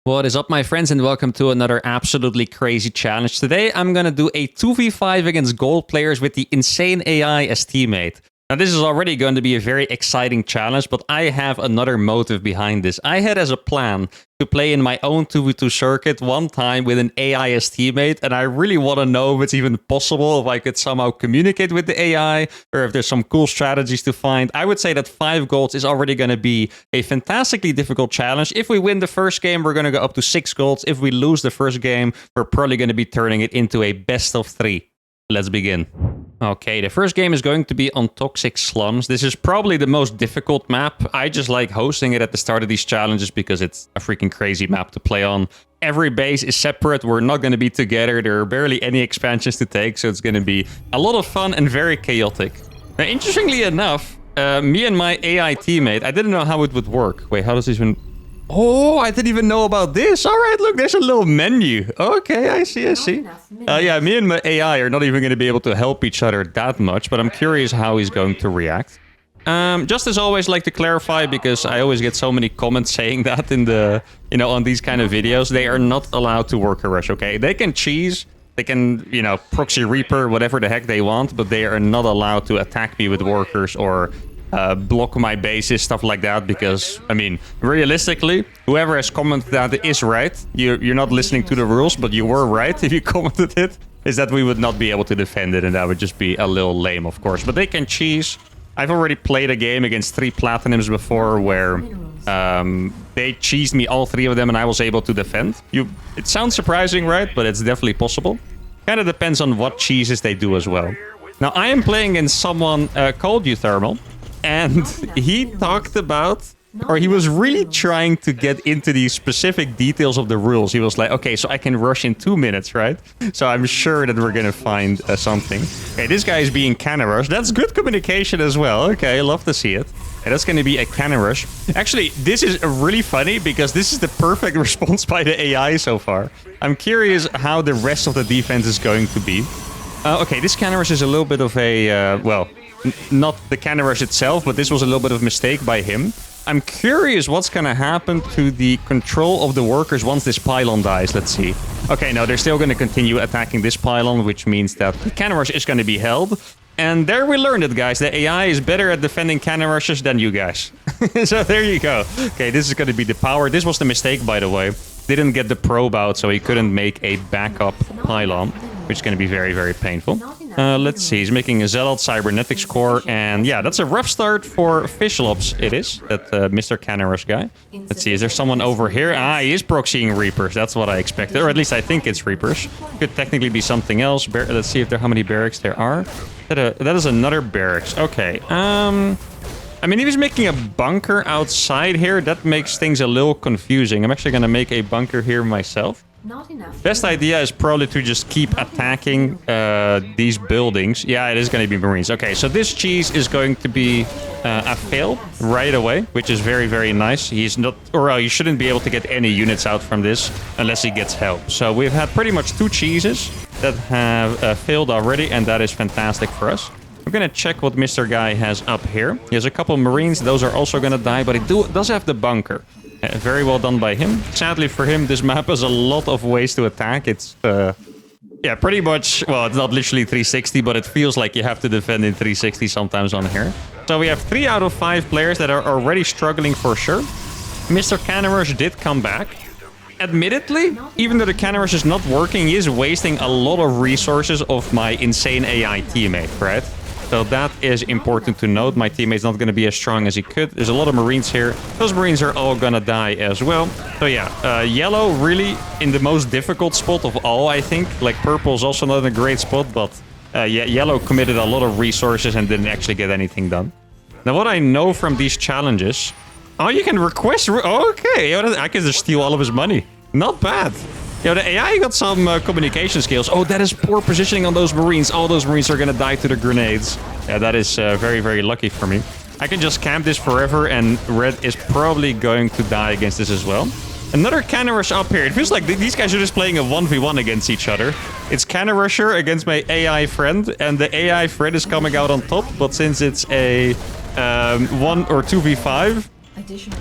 What is up, my friends, and welcome to another absolutely crazy challenge. Today, I'm gonna do a 2v5 against gold players with the insane AI as teammate. Now, this is already going to be a very exciting challenge, but I have another motive behind this. I had as a plan to play in my own 2v2 circuit one time with an AI as teammate, and I really want to know if it's even possible, if I could somehow communicate with the AI, or if there's some cool strategies to find. I would say that 5 golds is already going to be a fantastically difficult challenge. If we win the first game, we're going to go up to 6 golds. If we lose the first game, we're probably going to be turning it into a best-of-3. Let's begin. Okay, the first game is going to be on Toxic Slums. This is probably the most difficult map. I just like hosting it at the start of these challenges because it's a freaking crazy map to play on. Every base is separate. We're not going to be together. There are barely any expansions to take, so it's going to be a lot of fun and very chaotic. Now, interestingly enough, me and my AI teammate, I didn't know how it would work. Wait, how does this even... Oh, I didn't even know about this. All right, look, there's a little menu. Okay, I see. Yeah, me and my AI are not even going to be able to help each other that much, but I'm curious how he's going to react. Just as always, like to clarify, because I always get so many comments saying that in the, on these kind of videos, they are not allowed to worker rush, okay? They can cheese, they can, proxy reaper, whatever the heck they want, but they are not allowed to attack me with workers or block my bases, stuff like that, because, I mean, realistically, whoever has commented that is right. You're not listening to the rules, but you were right if you commented it, is that we would not be able to defend it, and that would just be a little lame, of course. But they can cheese. I've already played a game against 3 Platinums before where they cheesed me, all 3 of them, and I was able to defend. It sounds surprising, right? But it's definitely possible. Kind of depends on what cheeses they do as well. Now, I am playing against someone called uThermal. And he talked about, or he was really trying to get into the specific details of the rules. He was like, okay, so I can rush in 2 minutes, right? So I'm sure that we're going to find something. Okay, this guy is being cannon rush. That's good communication as well. Okay, I love to see it. And that's going to be a cannon rush. Actually, this is really funny because this is the perfect response by the AI so far. I'm curious how the rest of the defense is going to be. Okay, this cannon rush is a little bit of a, well... Not the cannon rush itself, but this was a little bit of a mistake by him. I'm curious what's going to happen to the control of the workers once this pylon dies. Let's see. Okay, no, they're still going to continue attacking this pylon, which means that the cannon rush is going to be held. And there we learned it, guys. The AI is better at defending cannon rushes than you guys. So there you go. Okay, this is going to be the power. This was the mistake, by the way. Didn't get the probe out, so he couldn't make a backup pylon, which is going to be very, very painful. Let's see, he's making a Zealot Cybernetics core, and yeah, that's a rough start for Fishlobs, it is, that Mr. Cannon Rush guy. Let's see, is there someone over here? Ah, he is proxying Reapers, that's what I expected, or at least I think it's Reapers. Could technically be something else. Let's see how many barracks there are. That is another barracks, okay. I mean, he was making a bunker outside here. That makes things a little confusing. I'm actually going to make a bunker here myself. Not enough. Best idea is probably to just keep attacking these buildings. Yeah, it is going to be Marines. Okay, so this cheese is going to be a fail right away, which is very, very nice. He's not, or he shouldn't be able to get any units out from this unless he gets help. So we've had pretty much 2 cheeses that have failed already, and that is fantastic for us. I'm going to check what Mr. Guy has up here. He has a couple Marines. Those are also going to die, but he does have the bunker. Very well done by him. Sadly for him, this map has a lot of ways to attack. It's, yeah, pretty much... Well, it's not literally 360, but it feels like you have to defend in 360 sometimes on here. So we have 3 out of 5 players that are already struggling for sure. Mr. Cannon Rush did come back. Admittedly, even though the cannon rush is not working, he is wasting a lot of resources of my insane AI teammate, right? So that is important to note. My teammate's not going to be as strong as he could. There's a lot of Marines here. Those Marines are all going to die as well. So yeah, yellow really in the most difficult spot of all, I think. Like purple is also not a great spot, but yeah, yellow committed a lot of resources and didn't actually get anything done. Now what I know from these challenges... Oh, you can request... Okay, I can just steal all of his money. Not bad. The AI got some communication skills. Oh, that is poor positioning on those Marines. All those Marines are going to die to the grenades. Yeah, that is very, very lucky for me. I can just camp this forever, and red is probably going to die against this as well. Another cannon rush up here. It feels like these guys are just playing a 1v1 against each other. It's cannon rusher against my AI friend, and the AI friend is coming out on top. But since it's a 1 or 2v5,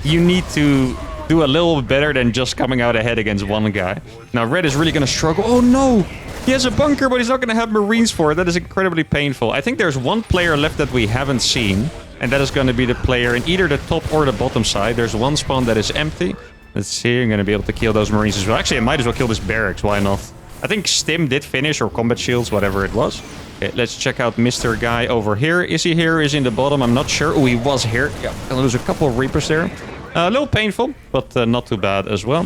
you need to do a little better than just coming out ahead against one guy. Now, red is really going to struggle. Oh, no! He has a bunker, but he's not going to have Marines for it. That is incredibly painful. I think there's one player left that we haven't seen, and that is going to be the player in either the top or the bottom side. There's one spawn that is empty. Let's see. I'm going to be able to kill those Marines as well. Actually, I might as well kill this barracks. Why not? I think Stim did finish, or combat shields, whatever it was. Okay, let's check out Mr. Guy over here. Is he here? Is he in the bottom? I'm not sure. Oh, he was here. Yeah, there's a couple of Reapers there. A little painful, but not too bad as well.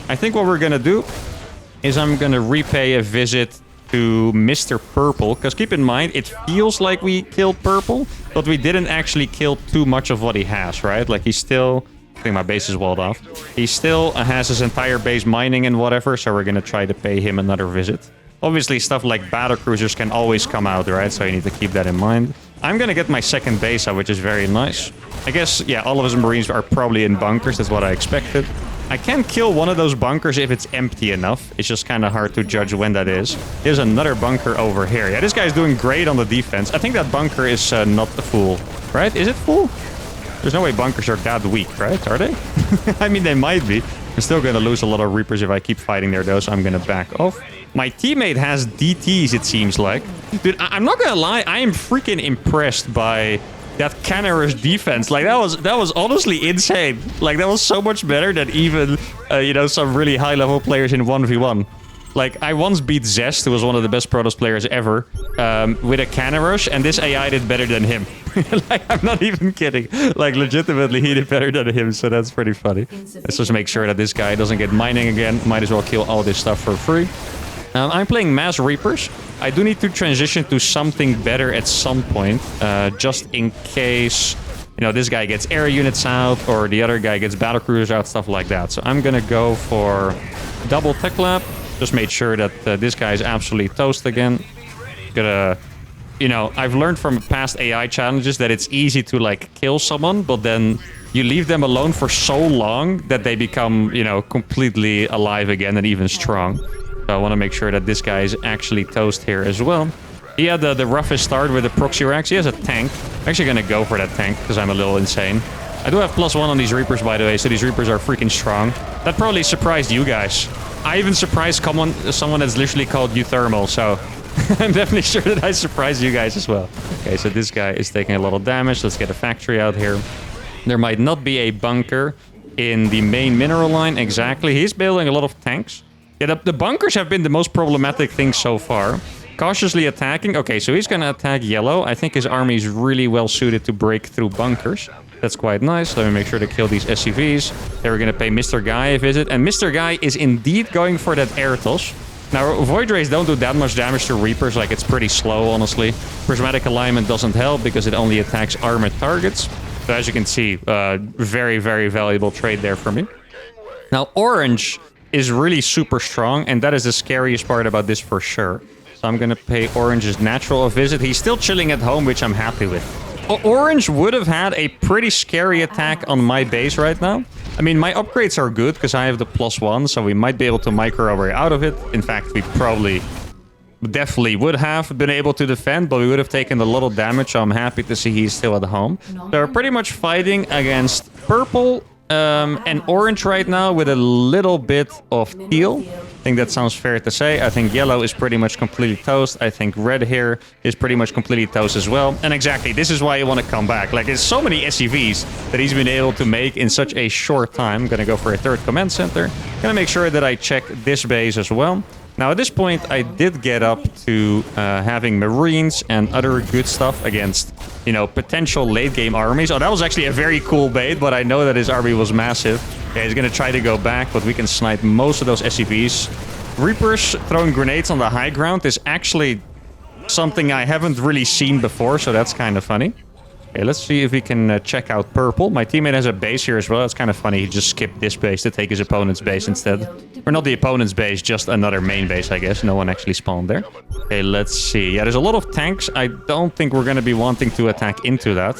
I think what we're going to do is I'm going to repay a visit to Mr. Purple. Because keep in mind, it feels like we killed Purple, but we didn't actually kill too much of what he has, right? Like, he's still... I think my base is walled off. He still has his entire base mining and whatever, so we're going to try to pay him another visit. Obviously, stuff like battlecruisers can always come out, right? So you need to keep that in mind. I'm going to get my second base out, which is very nice. I guess, yeah, all of his Marines are probably in bunkers. That's what I expected. I can kill one of those bunkers if it's empty enough. It's just kind of hard to judge when that is. There's another bunker over here. Yeah, this guy's doing great on the defense. I think that bunker is not the full, right? Is it full? There's no way bunkers are that weak, right? Are they? I mean, they might be. I'm still going to lose a lot of Reapers if I keep fighting there, though, so I'm going to back off. My teammate has DTs, it seems like. Dude, I'm not going to lie. I am freaking impressed by that Cannerous defense. Like, that was honestly insane. Like, that was so much better than even, you know, some really high-level players in 1v1. Like, I once beat Zest, who was one of the best Protoss players ever, with a cannon rush, and this AI did better than him. Like, I'm not even kidding. Like, legitimately, he did better than him, so that's pretty funny. Let's just make sure that this guy doesn't get mining again. Might as well kill all this stuff for free. I'm playing Mass Reapers. I do need to transition to something better at some point, just in case, you know, this guy gets air units out, or the other guy gets battlecruisers out, stuff like that. So I'm gonna go for double tech lab. Just made sure that this guy is absolutely toast again. Gonna, you know, I've learned from past AI challenges that it's easy to, like, kill someone, but then you leave them alone for so long that they become, you know, completely alive again and even strong. So I want to make sure that this guy is actually toast here as well. He had the roughest start with the proxy racks. He has a tank. I'm actually gonna go for that tank because I'm a little insane. I do have +1 on these Reapers, by the way, so these Reapers are freaking strong. That probably surprised you guys. I even surprised someone that's literally called uThermal, so I'm definitely sure that I surprised you guys as well. Okay, so this guy is taking a lot of damage. Let's get a factory out here. There might not be a bunker in the main mineral line. Exactly. He's building a lot of tanks. Yeah, the bunkers have been the most problematic thing so far. Cautiously attacking. Okay, so he's going to attack yellow. I think his army is really well suited to break through bunkers. That's quite nice. Let me make sure to kill these SCVs. Then we're going to pay Mr. Guy a visit. And Mr. Guy is indeed going for that air toss. Now, Void Rays don't do that much damage to Reapers. Like, it's pretty slow, honestly. Prismatic Alignment doesn't help because it only attacks armored targets. So as you can see, very, very valuable trade there for me. Now, Orange is really super strong. And that is the scariest part about this for sure. So I'm going to pay Orange's natural a visit. He's still chilling at home, which I'm happy with. Orange would have had a pretty scary attack on my base right now. I mean, my upgrades are good because I have the +1, so we might be able to micro our way out of it. In fact, we probably definitely would have been able to defend, but we would have taken a lot of damage, so I'm happy to see he's still at home. So we're pretty much fighting against purple and orange right now with a little bit of teal. I think that sounds fair to say. I think yellow is pretty much completely toast. I think red here is pretty much completely toast as well. And exactly, this is why you want to come back. Like, there's so many SCVs that he's been able to make in such a short time. I'm going to go for a third command center. Going to make sure that I check this base as well. Now, at this point, I did get up to having Marines and other good stuff against, you know, potential late-game armies. Oh, that was actually a very cool bait, but I know that his army was massive. Okay, he's going to try to go back, but we can snipe most of those SCVs. Reapers throwing grenades on the high ground is actually something I haven't really seen before, so that's kind of funny. Okay, let's see if we can check out purple. My teammate has a base here as well. It's kind of funny. He just skipped this base to take his opponent's base instead. Or not the opponent's base, just another main base, I guess. No one actually spawned there. Okay, let's see. Yeah, there's a lot of tanks. I don't think we're going to be wanting to attack into that.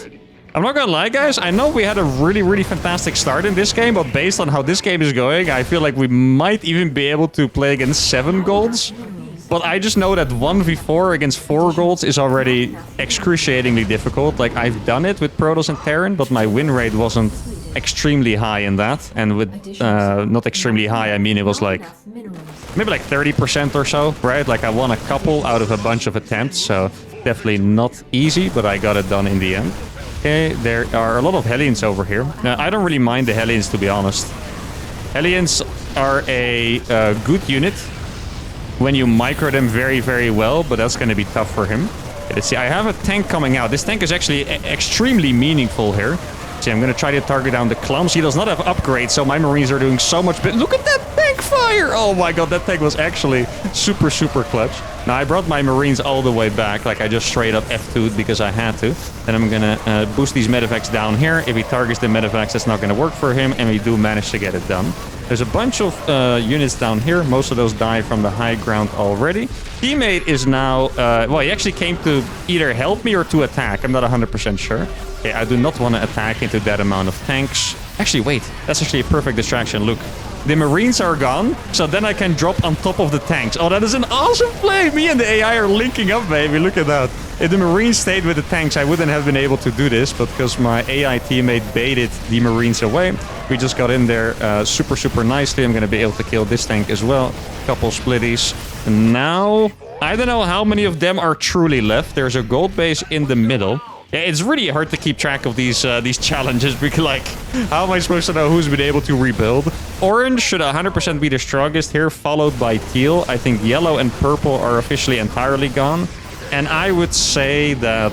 I'm not going to lie, guys. I know we had a really, really fantastic start in this game, but based on how this game is going, I feel like we might even be able to play against 7 golds. But I just know that 1v4 against 4 golds is already excruciatingly difficult. Like, I've done it with Protoss and Terran, but my win rate wasn't extremely high in that. And with not extremely high, I mean it was like maybe like 30% or so, right? Like I won a couple out of a bunch of attempts, so definitely not easy, but I got it done in the end. Okay, there are a lot of Hellions over here. Now, I don't really mind the Hellions, to be honest. Hellions are a good unit when you micro them very, very well, but that's going to be tough for him. Okay, let's see, I have a tank coming out. This tank is actually extremely meaningful here. See, I'm going to try to target down the clumps. He does not have upgrades, so my Marines are doing so much better. Look at that tank fire! Oh my god, that tank was actually super, super clutch. Now, I brought my Marines all the way back, like I just straight up F2'd because I had to. Then I'm going to boost these medevacs down here. If he targets the medevacs, that's not going to work for him, and we do manage to get it done. There's a bunch of units down here. Most of those die from the high ground already. Teammate is now... well, he actually came to either help me or to attack. I'm not 100% sure. Okay, I do not want to attack into that amount of tanks. Actually, wait. That's actually a perfect distraction. Look. The Marines are gone, so then I can drop on top of the tanks. Oh, that is an awesome play! Me and the AI are linking up, baby. Look at that. If the Marines stayed with the tanks, I wouldn't have been able to do this, but because my AI teammate baited the Marines away, we just got in there super, super nicely. I'm going to be able to kill this tank as well. Couple splitties. And now, I don't know how many of them are truly left. There's a gold base in the middle. Yeah, it's really hard to keep track of these challenges because, like, how am I supposed to know who's been able to rebuild? Orange should 100% be the strongest here, followed by teal. I think yellow and purple are officially entirely gone. And I would say that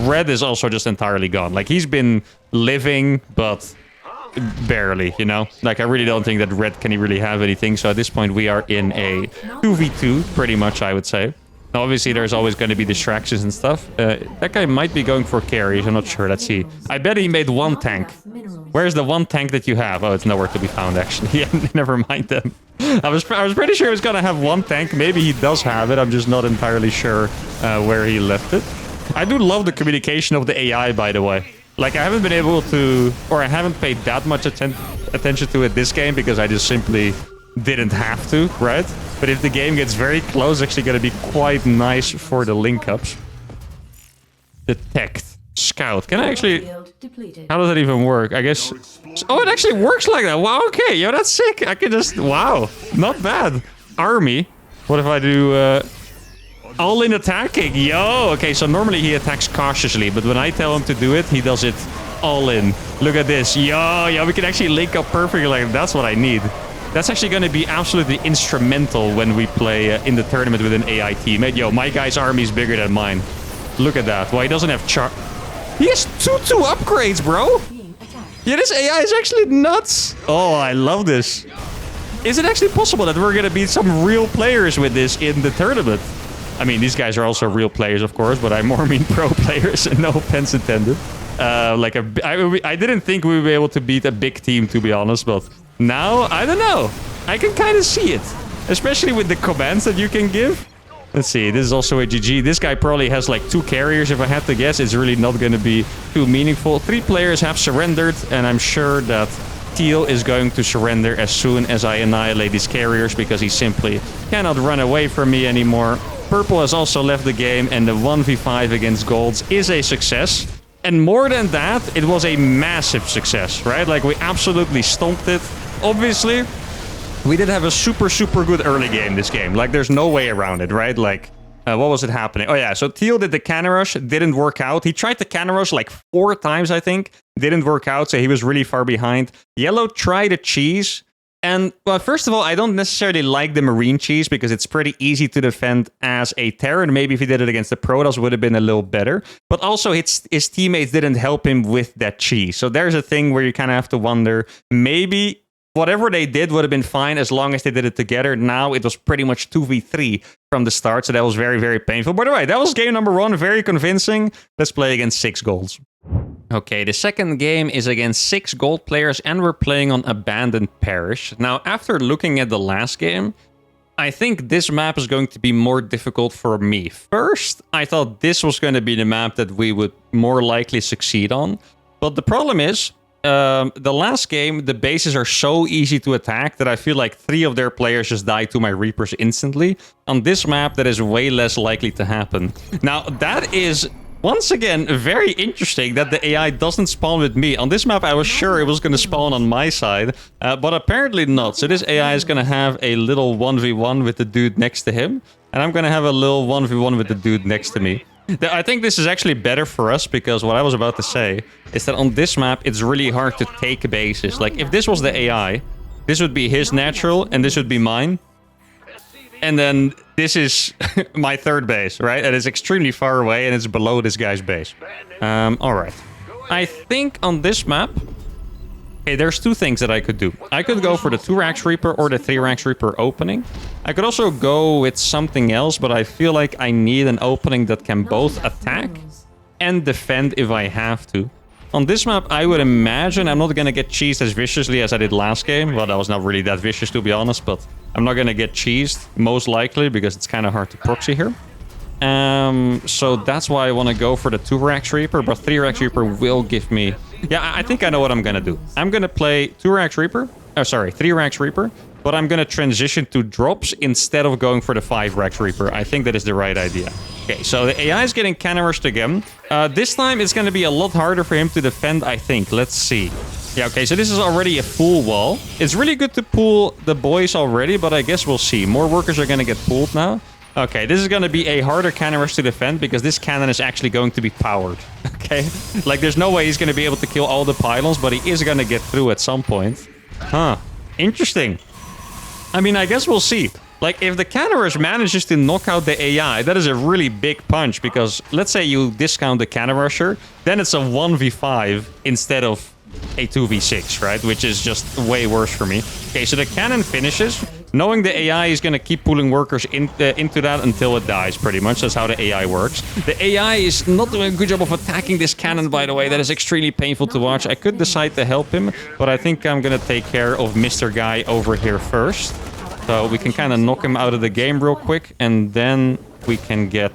red is also just entirely gone. Like, he's been living, but barely, you know? Like, I really don't think that red can really have anything. So at this point, we are in a 2v2, pretty much, I would say. Now, obviously, there's always going to be distractions and stuff. That guy might be going for carries. I'm not sure. Let's see. I bet he made one tank. Where's the one tank that you have? Oh, it's nowhere to be found, actually. Yeah, never mind then. I was pretty sure he was going to have one tank. Maybe he does have it. I'm just not entirely sure where he left it. I do love the communication of the AI, by the way. Like, I haven't been able to... Or I haven't paid that much attention to it this game because I just simply... didn't have to, right? But if the game gets very close, it's actually going to be quite nice for the link-ups. Detect. Scout. Can I actually... How does that even work? I guess... Oh, it actually works like that. Wow, okay. Yo, that's sick. I can just... Wow. Not bad. Army. What if I do... all-in attacking? Yo! Okay, so normally he attacks cautiously, but when I tell him to do it, he does it all in. Look at this. Yo, we can actually link up perfectly. Like, that's what I need. That's actually going to be absolutely instrumental when we play in the tournament with an AI teammate. Yo, my guy's army is bigger than mine. Look at that. Well, he doesn't have He has 2-2 upgrades, bro. Yeah, this AI is actually nuts. Oh, I love this. Is it actually possible that we're going to beat some real players with this in the tournament? I mean, these guys are also real players, of course, but I more mean pro players, and no offense intended. I didn't think we would be able to beat a big team, to be honest, but... Now, I don't know. I can kind of see it. Especially with the commands that you can give. Let's see. This is also a GG. This guy probably has like 2 carriers, if I had to guess. It's really not going to be too meaningful. 3 players have surrendered. And I'm sure that Teal is going to surrender as soon as I annihilate these carriers. Because he simply cannot run away from me anymore. Purple has also left the game. And the 1v5 against Golds is a success. And more than that, it was a massive success, right? Like, we absolutely stomped it. Obviously, we did have a super, super good early game this game. Like, there's no way around it, right? Like, what was it happening? Oh, yeah, so Teal did the cannon rush. Didn't work out. He tried the cannon rush like 4 times, I think. Didn't work out, so he was really far behind. Yellow tried a cheese. And, well, first of all, I don't necessarily like the Marine cheese because it's pretty easy to defend as a Terran. Maybe if he did it against the Protoss, would have been a little better. But also, his teammates didn't help him with that cheese. So there's a thing where you kind of have to wonder, maybe whatever they did would have been fine as long as they did it together. Now, it was pretty much 2v3 from the start, so that was very, very painful. By the way, that was game number 1, very convincing. Let's play against 6 golds. Okay, the second game is against 6 gold players, and we're playing on Abandoned Parish. Now, after looking at the last game, I think this map is going to be more difficult for me. First, I thought this was going to be the map that we would more likely succeed on. But the problem is, the last game, the bases are so easy to attack that I feel like 3 of their players just died to my Reapers instantly. On this map, that is way less likely to happen. Now, that is Once again, very interesting that the AI doesn't spawn with me. On this map, I was sure it was going to spawn on my side, but apparently not. So this AI is going to have a little 1v1 with the dude next to him, and I'm going to have a little 1v1 with the dude next to me. I think this is actually better for us, because what I was about to say is that on this map, it's really hard to take bases. Like, if this was the AI, this would be his natural, and this would be mine. And then this is my third base, right? And it's extremely far away, and it's below this guy's base. All right. I think on this map... Okay, there's two things that I could do. I could go for the 2-Rax Reaper or the 3-Rax Reaper opening. I could also go with something else, but I feel like I need an opening that can both attack and defend if I have to. On this map, I would imagine I'm not going to get cheesed as viciously as I did last game. Well, that was not really that vicious, to be honest, but I'm not going to get cheesed, most likely, because it's kind of hard to proxy here. So that's why I want to go for the 2-Rax Reaper, but 3-Rax Reaper will give me... Yeah, I think I know what I'm going to do. I'm going to play 2-Rax Reaper. Oh, sorry, 3-Rax Reaper. But I'm going to transition to drops instead of going for the 5-Rax Reaper. I think that is the right idea. Okay, so the AI is getting cannon rushed again. This time it's going to be a lot harder for him to defend, I think. Let's see. Yeah, okay, so this is already a full wall. It's really good to pull the boys already, but I guess we'll see. More workers are going to get pulled now. Okay, this is going to be a harder cannon rush to defend because this cannon is actually going to be powered. Okay, like there's no way he's going to be able to kill all the pylons, but he is going to get through at some point. Huh, interesting. I mean, I guess we'll see. Like, if the cannon rush manages to knock out the AI, that is a really big punch, because let's say you discount the cannon rusher, then it's a 1v5 instead of a 2v6, right? Which is just way worse for me. Okay, so the cannon finishes. Knowing the AI is going to keep pulling workers into that until it dies, pretty much. That's how the AI works. The AI is not doing a good job of attacking this cannon, by the way. That is extremely painful to watch. I could decide to help him, but I think I'm going to take care of Mr. Guy over here first. So we can kind of knock him out of the game real quick, and then we can get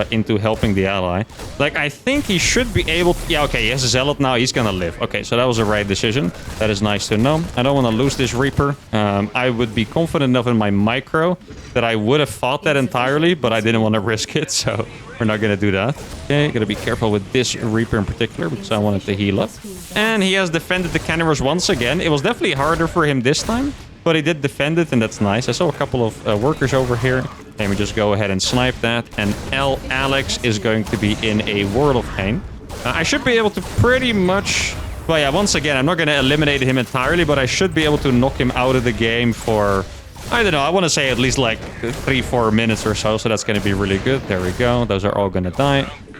into helping the ally. Like, I think he should be able to... Yeah, okay, he has a Zealot now. He's gonna live. Okay, so that was the right decision. That is nice to know. I don't want to lose this Reaper. I would be confident enough in my micro that I would have fought that entirely, but I didn't want to risk it, so we're not gonna do that. Okay, gotta be careful with this Reaper in particular, because I wanted to heal up. And he has defended the cannon rush once again. It was definitely harder for him this time, but he did defend it, and that's nice. I saw a couple of workers over here. Let me just go ahead and snipe that. And Alex is going to be in a world of pain. I should be able to pretty much... Well, yeah, once again, I'm not going to eliminate him entirely, but I should be able to knock him out of the game for... I don't know, I want to say at least like 3-4 minutes or so, so that's going to be really good. There we go. Those are all going to die.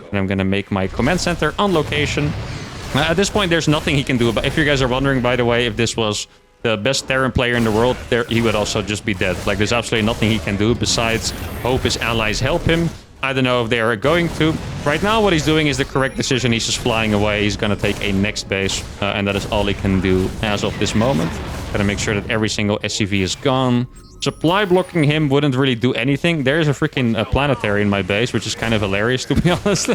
And I'm going to make my command center on location. At this point, there's nothing he can do. But if you guys are wondering, by the way, if this was the best Terran player in the world, he would also just be dead. Like, there's absolutely nothing he can do besides hope his allies help him. I don't know if they are going to. Right now, what he's doing is the correct decision. He's just flying away. He's going to take a next base, and that is all he can do as of this moment. Gotta make sure that every single SCV is gone. Supply blocking him wouldn't really do anything. There's a freaking planetary in my base, which is kind of hilarious, to be honest.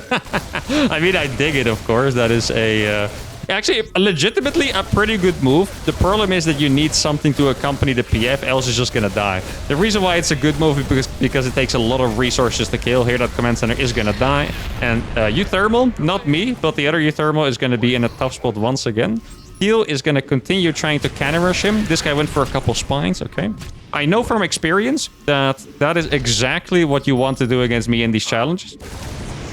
I mean, I dig it, of course. That is a... Actually, legitimately a pretty good move. The problem is that you need something to accompany the PF, else it's just gonna die. The reason why it's a good move is because it takes a lot of resources to kill. Here, that command center is gonna die. And uThermal, not me, but the other uThermal is gonna be in a tough spot once again. Heal is gonna continue trying to cannon rush him. This guy went for a couple spines, okay. I know from experience that that is exactly what you want to do against me in these challenges.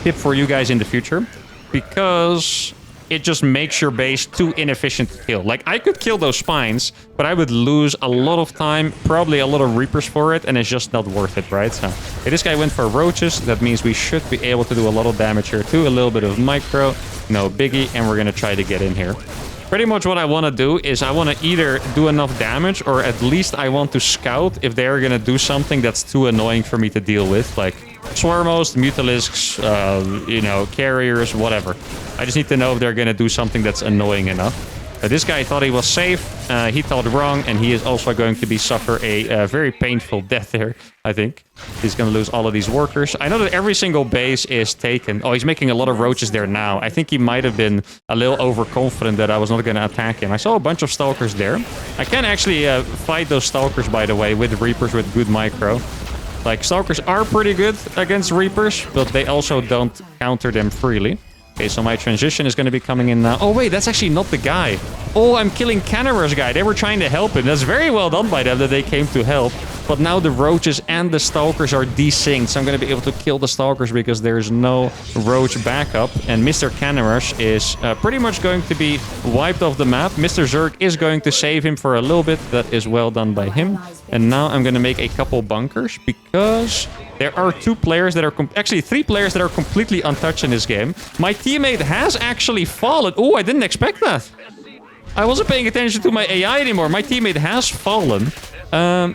Tip for you guys in the future. Because it just makes your base too inefficient to kill. Like, I could kill those spines, but I would lose a lot of time, probably a lot of Reapers for it, and it's just not worth it, right? So, okay, this guy went for roaches. That means we should be able to do a lot of damage here too. A little bit of micro, no biggie, and we're gonna try to get in here. Pretty much what I want to do is I want to either do enough damage, or at least I want to scout if they're going to do something that's too annoying for me to deal with. Like Swarmos, Mutalisks, you know, carriers, whatever. I just need to know if they're going to do something that's annoying enough. This guy thought he was safe. He thought wrong, and he is also going to suffer a very painful death here, I think. He's going to lose all of these workers. I know that every single base is taken. Oh, he's making a lot of roaches there now. I think he might have been a little overconfident that I was not going to attack him. I saw a bunch of Stalkers there. I can actually fight those Stalkers, by the way, with Reapers with good micro. Like, Stalkers are pretty good against Reapers, but they also don't counter them freely. Okay, so my transition is going to be coming in now. Oh, wait, that's actually not the guy. Oh, I'm killing Canara's guy. They were trying to help him. That's very well done by them that they came to help. But now the Roaches and the Stalkers are desynced. So I'm going to be able to kill the Stalkers because there's no Roach backup. And Mr. Canarash is pretty much going to be wiped off the map. Mr. Zerg is going to save him for a little bit. That is well done by him. And now I'm going to make a couple bunkers because there are two players that are... Actually, three players that are completely untouched in this game. My teammate has actually fallen. Oh, I didn't expect that. I wasn't paying attention to my AI anymore. My teammate has fallen.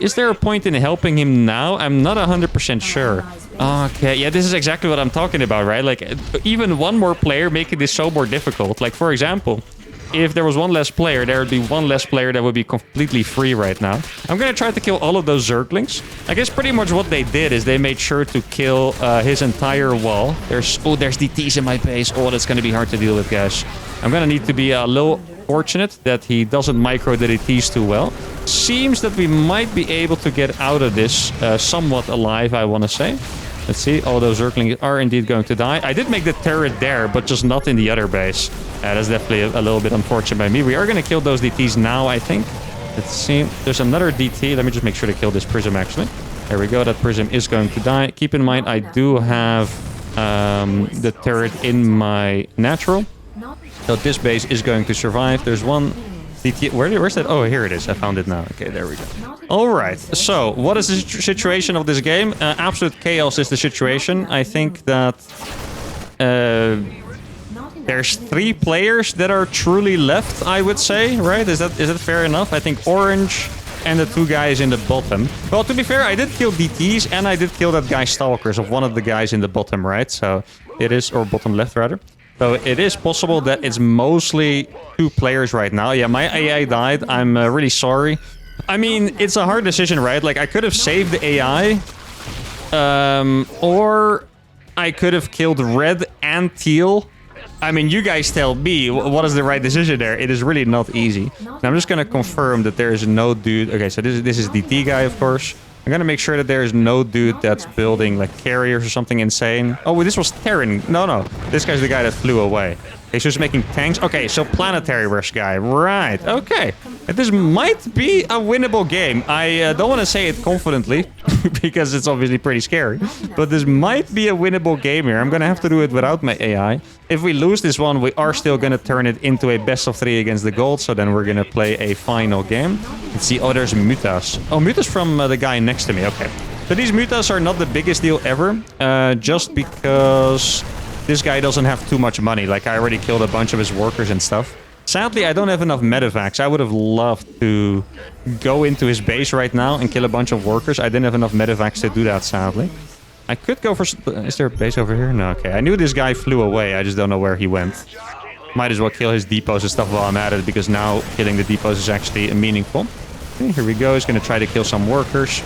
Is there a point in helping him now? I'm not 100% sure. Okay, yeah, this is exactly what I'm talking about, right? Like, even one more player making this so more difficult. Like, for example, if there was one less player, there would be one less player that would be completely free right now. I'm gonna try to kill all of those Zerglings. I guess pretty much what they did is they made sure to kill his entire wall. There's DTs in my base. Oh, that's gonna be hard to deal with, guys. I'm gonna need to be a little fortunate that he doesn't micro the DTs too well. Seems that we might be able to get out of this somewhat alive, I want to say. Let's see. Oh, those Zerglings are indeed going to die. I did make the turret there, but just not in the other base. That's definitely a little bit unfortunate by me. We are going to kill those DTs now, I think. Let's see. There's another DT. Let me just make sure to kill this Prism, actually. There we go. That Prism is going to die. Keep in mind, I do have the turret in my natural. So this base is going to survive. There's one DT. Where's that? Oh, here it is. I found it now. Okay, there we go. All right. So, what is the situation of this game? Absolute chaos is the situation. I think that there's 3 players that are truly left, I would say, right? Is that fair enough? I think Orange and the 2 guys in the bottom. Well, to be fair, I did kill DTs and I did kill that guy Stalkers of one of the guys in the bottom right. So, it is, or bottom left rather. So it is possible that it's mostly 2 players right now. Yeah, my AI died. I'm really sorry. I mean, it's a hard decision, right? Like, I could have saved the AI. Or I could have killed red and teal. I mean, you guys tell me, what is the right decision there? It is really not easy. Now, I'm just going to confirm that there is no dude. Okay, so this is DT guy, of course. I'm gonna make sure that there is no dude that's building like carriers or something insane. Oh, this was Terran. No. This guy's the guy that flew away. He's just making tanks. Okay, so planetary rush guy. Right, okay. This might be a winnable game. I don't want to say it confidently because it's obviously pretty scary. But this might be a winnable game here. I'm gonna have to do it without my AI. If we lose this one, we are still gonna turn it into a best-of-3 against the gold. So then we're gonna play a final game. Let's see. Oh, there's Mutas. Oh, Mutas from the guy next to me. Okay. So these Mutas are not the biggest deal ever. Just because this guy doesn't have too much money. Like, I already killed a bunch of his workers and stuff. Sadly, I don't have enough medevacs. I would have loved to go into his base right now and kill a bunch of workers. I didn't have enough medevacs to do that, sadly. I could go for... Is there a base over here? No, okay. I knew this guy flew away. I just don't know where he went. Might as well kill his depots and stuff while I'm at it, because now killing the depots is actually meaningful. Okay, here we go. He's going to try to kill some workers.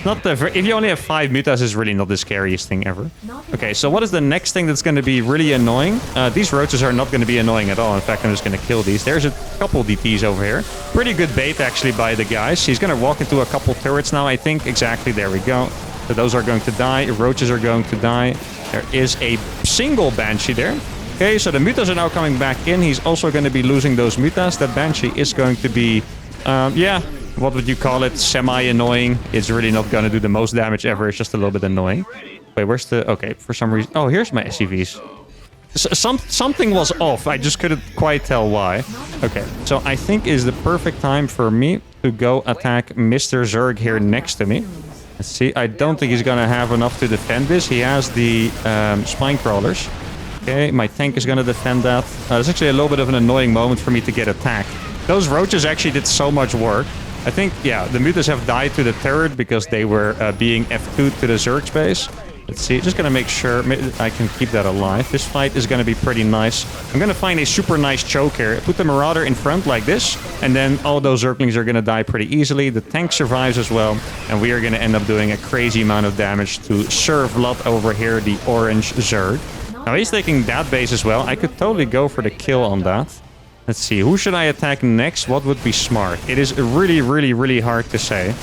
Not the if you only have 5 mutas, is really not the scariest thing ever. Okay, so what is the next thing that's going to be really annoying? These roaches are not going to be annoying at all. In fact, I'm just going to kill these. There's a couple DPs over here. Pretty good bait, actually, by the guys. He's going to walk into a couple turrets now, I think. Exactly, there we go. So those are going to die. Roaches are going to die. There is a single Banshee there. Okay, so the mutas are now coming back in. He's also going to be losing those mutas. That Banshee is going to be, yeah, what would you call it? Semi-annoying. It's really not going to do the most damage ever. It's just a little bit annoying. Wait, where's the... Okay, for some reason... Oh, here's my SCVs. Something was off. I just couldn't quite tell why. Okay, so I think is the perfect time for me to go attack Mr. Zerg here next to me. Let's see. I don't think he's going to have enough to defend this. He has the spine crawlers. Okay, my tank is going to defend that. It's actually a little bit of an annoying moment for me to get attacked. Those roaches actually did so much work. I think, yeah, the mutas have died to the turret because they were being F2'd to the Zerg space. Let's see, just gonna make sure I can keep that alive. This fight is gonna be pretty nice. I'm gonna find a super nice choke here. Put the Marauder in front like this, and then all those Zerglings are gonna die pretty easily. The tank survives as well, and we are gonna end up doing a crazy amount of damage to Sir Vlad over here, the orange Zerg. Now he's taking that base as well. I could totally go for the kill on that. Let's see, who should I attack next? What would be smart? It is really, really, really hard to say.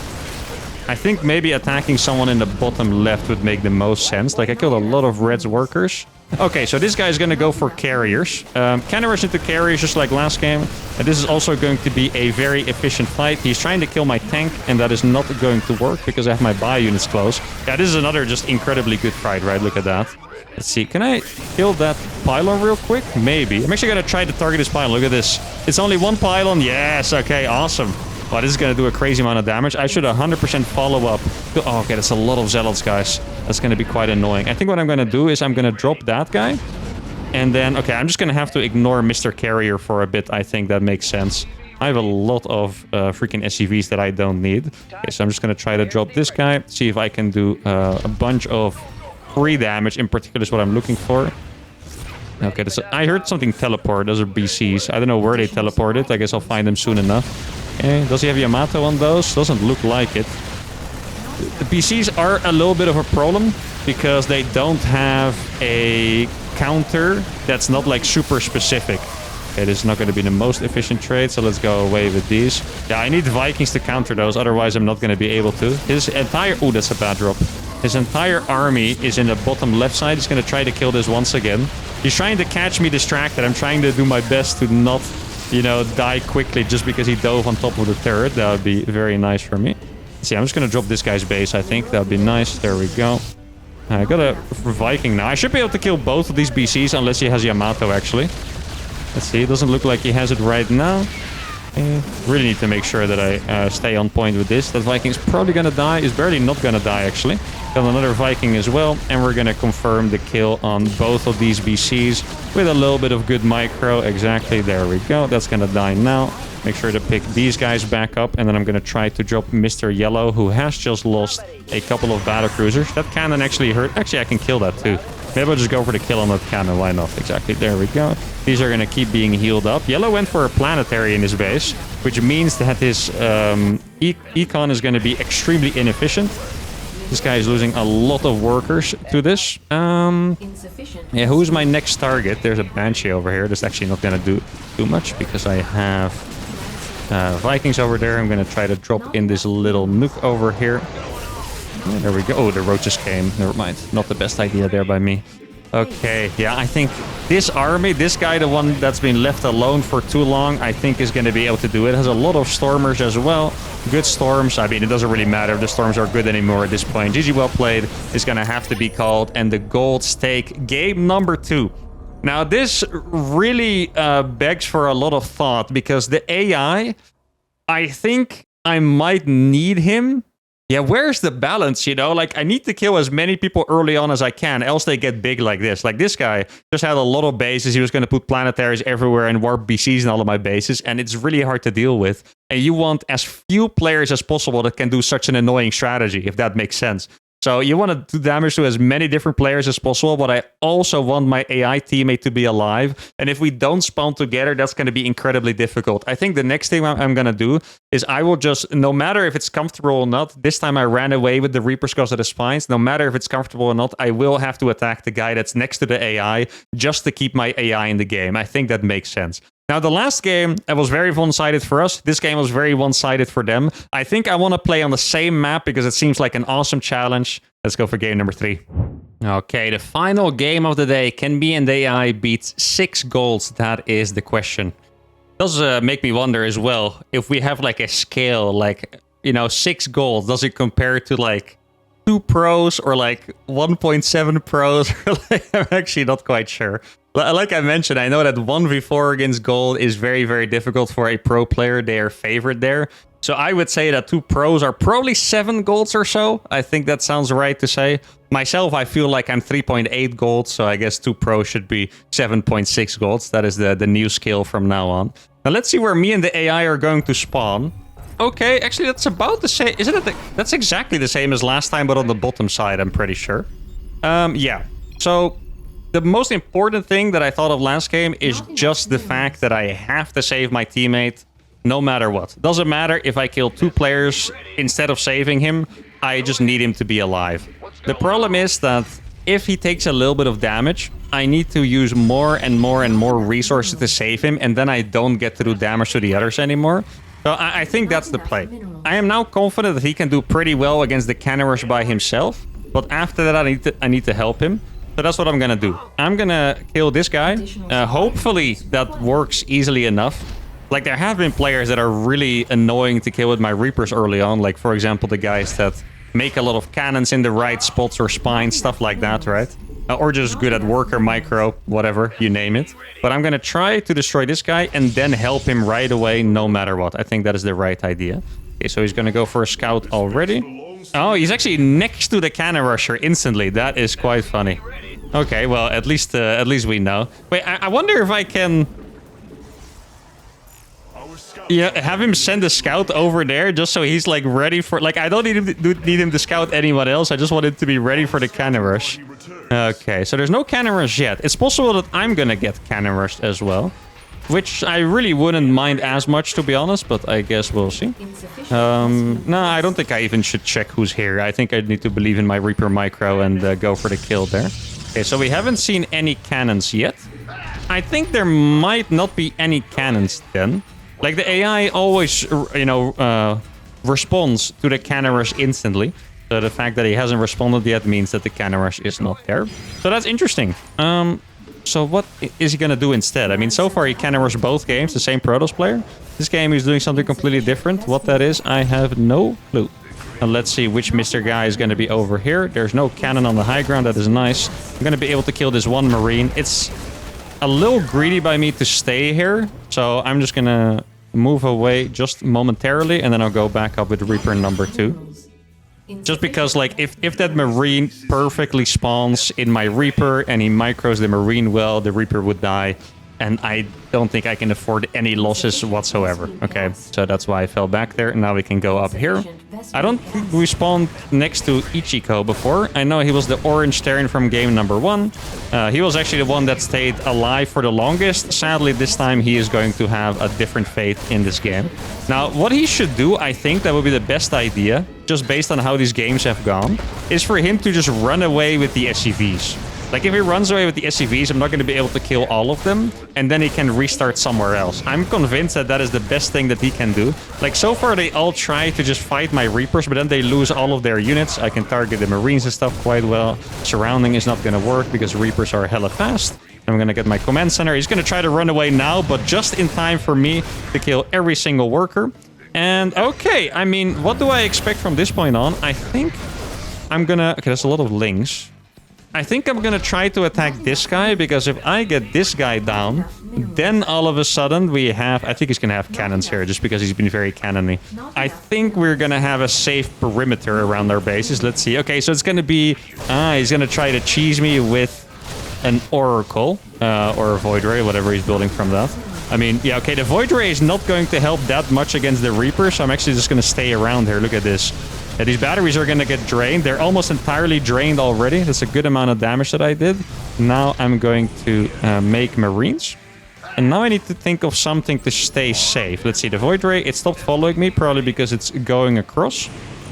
I think maybe attacking someone in the bottom left would make the most sense. Like, I killed a lot of Red's workers. Okay, so this guy is going to go for carriers. Can I rush into carriers just like last game? And this is also going to be a very efficient fight. He's trying to kill my tank, and that is not going to work because I have my bio units close. Yeah, this is another just incredibly good fight, right? Look at that. Let's see, can I kill that pylon real quick? Maybe. I'm actually going to try to target this pylon. Look at this. It's only one pylon. Yes, okay, awesome. Wow, this is going to do a crazy amount of damage. I should 100% follow up. Oh, okay, that's a lot of zealots, guys. That's going to be quite annoying. I think what I'm going to do is I'm going to drop that guy. And then, okay, I'm just going to have to ignore Mr. Carrier for a bit. I think that makes sense. I have a lot of freaking SCVs that I don't need. Okay, so I'm just going to try to drop this guy. See if I can do a bunch of free damage in particular is what I'm looking for. Okay, I heard something teleport. Those are BCs. I don't know where they teleported. I guess I'll find them soon enough. Okay, does he have Yamato on those? Doesn't look like it. The BCs are a little bit of a problem because they don't have a counter that's not like super specific. Okay, this is not going to be the most efficient trade, so let's go away with these. Yeah, I need Vikings to counter those, otherwise I'm not going to be able to. His entire... Oh, that's a bad drop. His entire army is in the bottom left side. He's going to try to kill this once again. He's trying to catch me distracted. I'm trying to do my best to not, you know, die quickly just because he dove on top of the turret. That would be very nice for me. See, I'm just going to drop this guy's base, I think. That would be nice. There we go. I got a Viking now. I should be able to kill both of these BCs unless he has Yamato, actually. Let's see. It doesn't look like he has it right now. Really need to make sure that I stay on point with this. That Viking's probably going to die. He's barely not going to die, actually. Got another Viking as well. And we're going to confirm the kill on both of these BCs with a little bit of good micro. Exactly. There we go. That's going to die now. Make sure to pick these guys back up. And then I'm going to try to drop Mr. Yellow, who has just lost a couple of battlecruisers. That cannon actually hurt. Actually, I can kill that too. Maybe I'll just go for the kill on that cannon. Why not? Exactly. There we go. These are going to keep being healed up. Yellow went for a planetary in his base, which means that his econ is going to be extremely inefficient. This guy is losing a lot of workers to this. Yeah, who's my next target? There's a Banshee over here. That's actually not going to do too much because I have Vikings over there. I'm going to try to drop in this little nuke over here. Yeah, there we go. Oh, the roaches came. Never mind. Not the best idea there by me. Okay, yeah, I think this army, this guy, the one that's been left alone for too long, I think is going to be able to do it. It has a lot of stormers as well. Good storms. I mean, it doesn't really matter if the storms are good anymore at this point. GG well played is going to have to be called. And the gold stake, game number 2. Now, this really begs for a lot of thought because the AI, I think I might need him. Yeah, where's the balance, you know? Like, I need to kill as many people early on as I can, else they get big like this. Like, this guy just had a lot of bases. He was going to put planetaries everywhere and warp BCs in all of my bases, and it's really hard to deal with. And you want as few players as possible that can do such an annoying strategy, if that makes sense. So you want to do damage to as many different players as possible, but I also want my AI teammate to be alive. And if we don't spawn together, that's going to be incredibly difficult. I think the next thing I'm going to do is I will just, no matter if it's comfortable or not, this time I ran away with the Reaper's Cause of the Spines. No matter if it's comfortable or not, I will have to attack the guy that's next to the AI just to keep my AI in the game. I think that makes sense. Now, the last game, it was very one-sided for us. This game was very one-sided for them. I think I want to play on the same map because it seems like an awesome challenge. Let's go for game number 3. Okay, the final game of the day. Can me and the AI beat 6 golds? That is the question. It does make me wonder as well, if we have like a scale, like, you know, 6 golds, does it compare to like 2 pros or like 1.7 pros? I'm actually not quite sure. Like I mentioned, I know that 1v4 against gold is very, very difficult for a pro player. They are favored there. So I would say that 2 pros are probably 7 golds or so. I think that sounds right to say. Myself, I feel like I'm 3.8 gold, so I guess 2 pros should be 7.6 golds. That is the new scale from now on. Now let's see where me and the AI are going to spawn. Okay, actually that's about the same. Isn't it? That's exactly the same as last time, but on the bottom side, I'm pretty sure. Yeah. So the most important thing that I thought of last game is just the fact that I have to save my teammate no matter what. Doesn't matter if I kill 2 players instead of saving him, I just need him to be alive. The problem is that if he takes a little bit of damage, I need to use more and more and more resources to save him, and then I don't get to do damage to the others anymore. So I think that's the play. I am now confident that he can do pretty well against the cannon rush by himself. But after that, I need to help him. So that's what I'm gonna do. I'm gonna kill this guy. Hopefully that works easily enough. Like, there have been players that are really annoying to kill with my Reapers early on. Like, for example, the guys that make a lot of cannons in the right spots or spines, stuff like that, right? Or just good at worker, micro, whatever, you name it. But I'm gonna try to destroy this guy and then help him right away, no matter what. I think that is the right idea. Okay, so he's gonna go for a scout already. Oh, he's actually next to the cannon rusher instantly. That is quite funny. Okay, well, at least we know. Wait, I wonder if I can... Yeah, have him send a scout over there just so he's like ready for... Like, I don't need him to scout anyone else. I just want him to be ready for the cannon rush. Okay, so there's no cannon rush yet. It's possible that I'm gonna get cannon rushed as well. Which I really wouldn't mind as much, to be honest, but I guess we'll see. No, I don't think I even should check who's here. I think I need to believe in my Reaper Micro and go for the kill there. Okay, so we haven't seen any cannons yet. I think there might not be any cannons then. Like, the AI always, you know, responds to the cannon rush instantly. So the fact that he hasn't responded yet means that the cannon rush is not there. So that's interesting. So what is he going to do instead? I mean, so far he cannon rushed both games, the same Protoss player. This game he's doing something completely different. What that is, I have no clue. And let's see which Mr. Guy is going to be over here. There's no cannon on the high ground. That is nice. I'm going to be able to kill this one Marine. It's a little greedy by me to stay here. So I'm just going to move away just momentarily. And then I'll go back up with Reaper number 2. Just because, like, if that Marine perfectly spawns in my Reaper and he micros the Marine well, the Reaper would die. And I don't think I can afford any losses whatsoever. Okay, so that's why I fell back there. Now we can go up here. I don't think we spawned next to Ichiko before. I know he was the orange Terran from game number 1. He was actually the one that stayed alive for the longest. Sadly, this time he is going to have a different fate in this game. Now, what he should do, I think that would be the best idea, just based on how these games have gone, is for him to just run away with the SCVs. Like, if he runs away with the SCVs, I'm not going to be able to kill all of them, and then he can restart somewhere else. I'm convinced that that is the best thing that he can do. Like, so far they all try to just fight my Reapers, but then they lose all of their units. I can target the Marines and stuff quite well. Surrounding is not going to work because Reapers are hella fast. I'm going to get my command center. He's going to try to run away now, but just in time for me to kill every single worker. And okay, I mean, what do I expect from this point on? I think I'm going to... Okay, there's a lot of links. I think I'm gonna try to attack this guy, because if I get this guy down, then all of a sudden we have... I think he's gonna have cannons here, just because he's been very cannony. I think we're gonna have a safe perimeter around our bases. Let's see. Okay, so it's gonna be... he's gonna try to cheese me with an Oracle, or a Void Ray, whatever he's building from that. I mean, yeah, okay, the Void Ray is not going to help that much against the Reaper, so I'm actually just gonna stay around here. Look at this. Yeah, these batteries are going to get drained. They're almost entirely drained already. That's a good amount of damage that I did. Now I'm going to make Marines. And now I need to think of something to stay safe. Let's see, the Void Ray, it stopped following me, probably because it's going across.